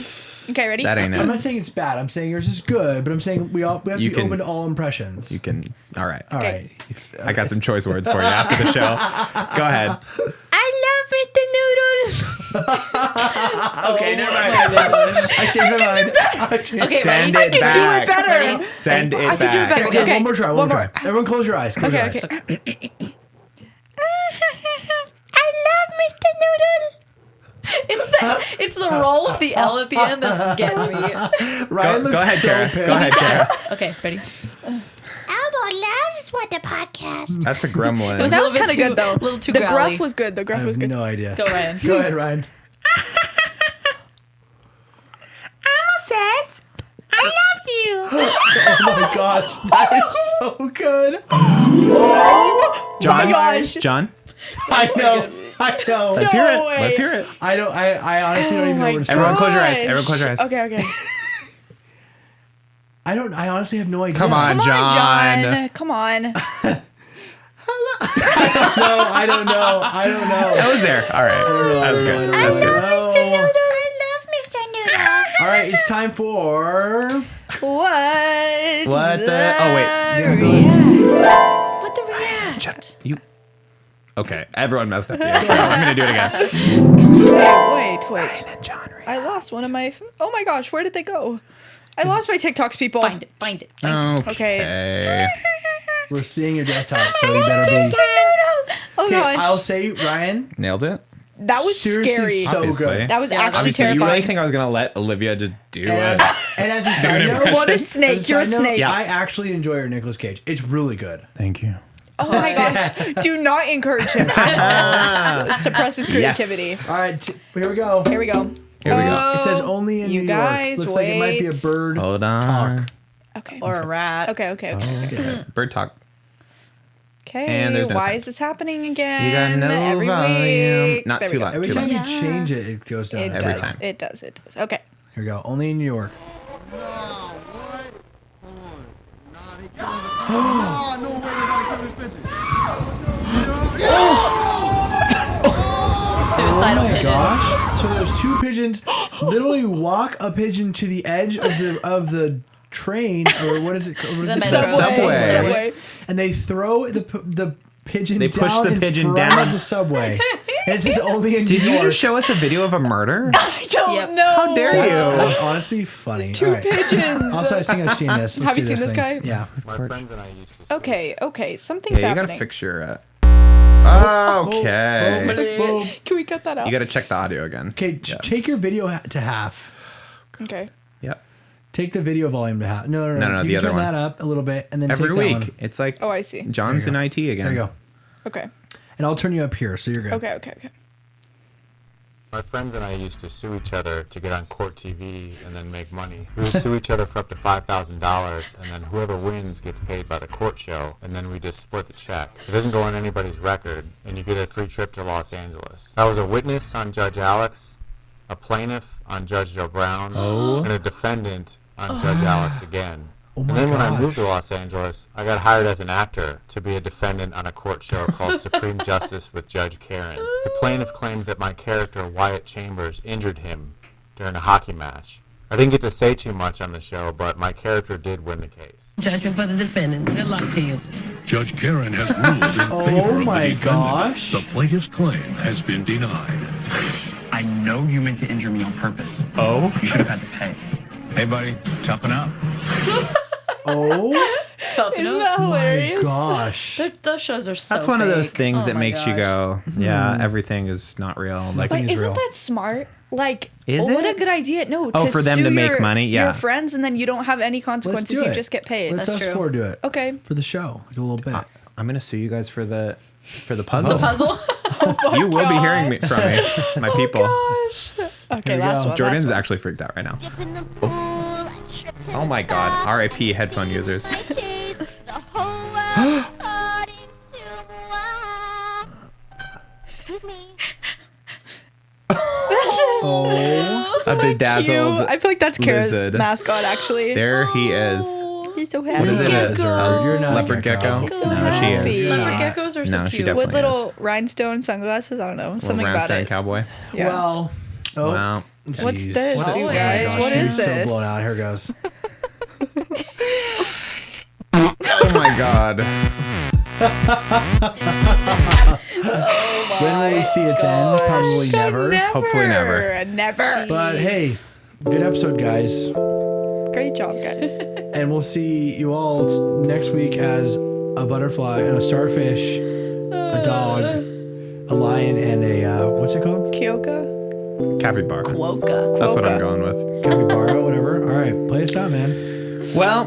Okay, ready? That ain't I'm it. not saying it's bad. I'm saying yours is good, but I'm saying we have to You be can- open to all impressions. You can. All right. All Okay. right. I got some choice words for you after the show. Go ahead. I love Mr. Noodle. Okay, never mind. I changed my mind. I changed- Okay, Send ready? it can do back. it better. Ready? Send it I can back. do it better. Okay, Okay, one more try. One more try. Everyone, close your eyes. Close your eyes. Okay. I love Mr. Noodle. It's the roll with the L at the end that's getting me. Ryan looks Go ahead, so Cara. pissed. Go ahead, Cara. Okay, ready? Elmo loves what the podcast. That's a gremlin. That was little bit kind of too- good though. a little too The growly. gruff was good. The I gruff was have good. no idea. Go, Ryan. Go ahead, Ryan. Elmo says, I love you. Oh my gosh, that is so good. John. my gosh. John. I know. I know. Let's hear it. way. Let's hear it. I don't. I honestly don't even know where to Everyone start. close your eyes. Everyone close your eyes. Okay. I don't. I honestly have no idea. Come on, Come John. on, John. Come on. No, I don't know. I don't know. That was there. All right. That was good. That's good. I love Mr. Noodle. All right, it's time for What the? Oh wait. Yeah, go ahead. What the react? You. Okay, everyone messed up. I'm gonna do it again. Wait. And John. I lost one of my. Oh my gosh, where did they go? I lost my TikToks, people. Find it. Okay. We're seeing your desktop, so you better be. Oh Okay, gosh, I'll say, Ryan, Nailed it. that was seriously scary. so Obviously. good. That was Yeah, actually Obviously, you terrifying. really think I was gonna let Olivia just do And it? as a side an note, impression. What a snake! as a You're a side note, snake. Yeah. I actually enjoy your Nicolas Cage. It's really good. Thank you. Oh my gosh! Do not encourage him at all. Suppress his creativity. Yes. All right, here we go. Here we go. Here we go. It says only in You New York. guys, Looks like it might be a wait. bird Hold on. talk. Okay. Or a rat. Okay. Bird talk. Okay. And there's no Why sound. is this happening again? You got no Every volume. week. Not There too we go. loud. Every Too time loud. you change it, it goes down. It Every does. time. It does. Okay. Here we go. Only in New York. Suicidal pigeons. Gosh. So those two pigeons literally walk a pigeon to the edge of the train, or what is it called? What is The it? metro. Subway. And they throw the pigeon They push down the in pigeon front down. of the subway. And it says only in Did New you York. just show us a video of a murder? I don't Yep. know. How dare you? That's honestly funny. Two All right. pigeons. Also, I think I've seen this. Let's Have you do seen this thing. guy? Yeah. My friends and I used to. Okay. Something's Yeah, you gotta happening. fix your. Okay. Boom. Can we cut that out? You gotta check the audio again. Okay, Yeah. take your video to half. Okay. Yep. Take the video volume to half. No. No, You the can other turn one. that up a little bit, and then Every take that week, one. it's like. Oh, I see. John's There in you IT again. There you go. Okay. And I'll turn you up here, so you're good. Okay. My friends and I used to sue each other to get on court TV and then make money. We would sue each other for up to $5,000, and then whoever wins gets paid by the court show, and then we just split the check. It doesn't go on anybody's record, and you get a free trip to Los Angeles. I was a witness on Judge Alex, a plaintiff on Judge Joe Brown, and a defendant on Judge Alex again. Oh And my then when I gosh. moved to Los Angeles, I got hired as an actor to be a defendant on a court show called Supreme Justice with Judge Karen. The plaintiff claimed that my character, Wyatt Chambers, injured him during a hockey match. I didn't get to say too much on the show, but my character did win the case. Judgment for the defendant. Good luck to you. Judge Karen has ruled in favor of my the defendant. gosh. The plaintiff's claim has been denied. I know you meant to injure me on purpose. Oh. You should have had to pay. Hey, buddy, toughen up. Oh Tough Isn't enough. that hilarious? gosh. Those shows are so That's one of those fake. things Oh that my makes you gosh. go, yeah, everything is not real. Like, Nothing Like, is isn't real. that smart? Like, Is what it? a good idea. No, Oh, to for them sue to make your, money? Yeah. your friends, and then you don't have any Let's consequences. do You it. just get paid. Let's That's us true. four do it. Okay. For the show, like a little bit. I'm gonna sue you guys for the puzzle. Puzzle. You will be hearing me from me, my people. Gosh. Okay, we last go. one. Jordan's last one. actually freaked out right now. Dip in the pool and trips in Oh the my god, sun. RIP headphone users. I chase the whole world according to moi. Excuse me. Oh, A bedazzled Cute. I feel like that's Cara's lizard. mascot, actually. There he is. He's so happy. What is it? You're not a Leopard gecko? He's so No, she happy. is. Leopard geckos are so No, she cute. definitely With little rhinestone sunglasses. I don't know. Something Little about rhinestone it. cowboy. Yeah. well. Oh, Wow. What's jeez. this, Well, you oh my guys? gosh, What is She's this? so blown out. Here goes. Oh my god. When will we see its end? Probably never. Hopefully never. Never. But hey, good episode, guys. Great job, guys. And we'll see you all next week as a butterfly and a starfish, a dog, a lion, and a what's it called? Kyoka? Capybara. Woka. That's what I'm Quokka. going with. Capybara, whatever. All right, play us out, man. Well,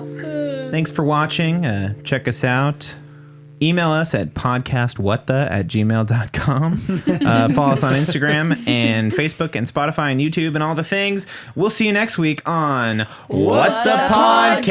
thanks for watching. Check us out. Email us at podcastwhatthe@gmail.com. Follow us on Instagram and Facebook and Spotify and YouTube and all the things. We'll see you next week on What the Podcast.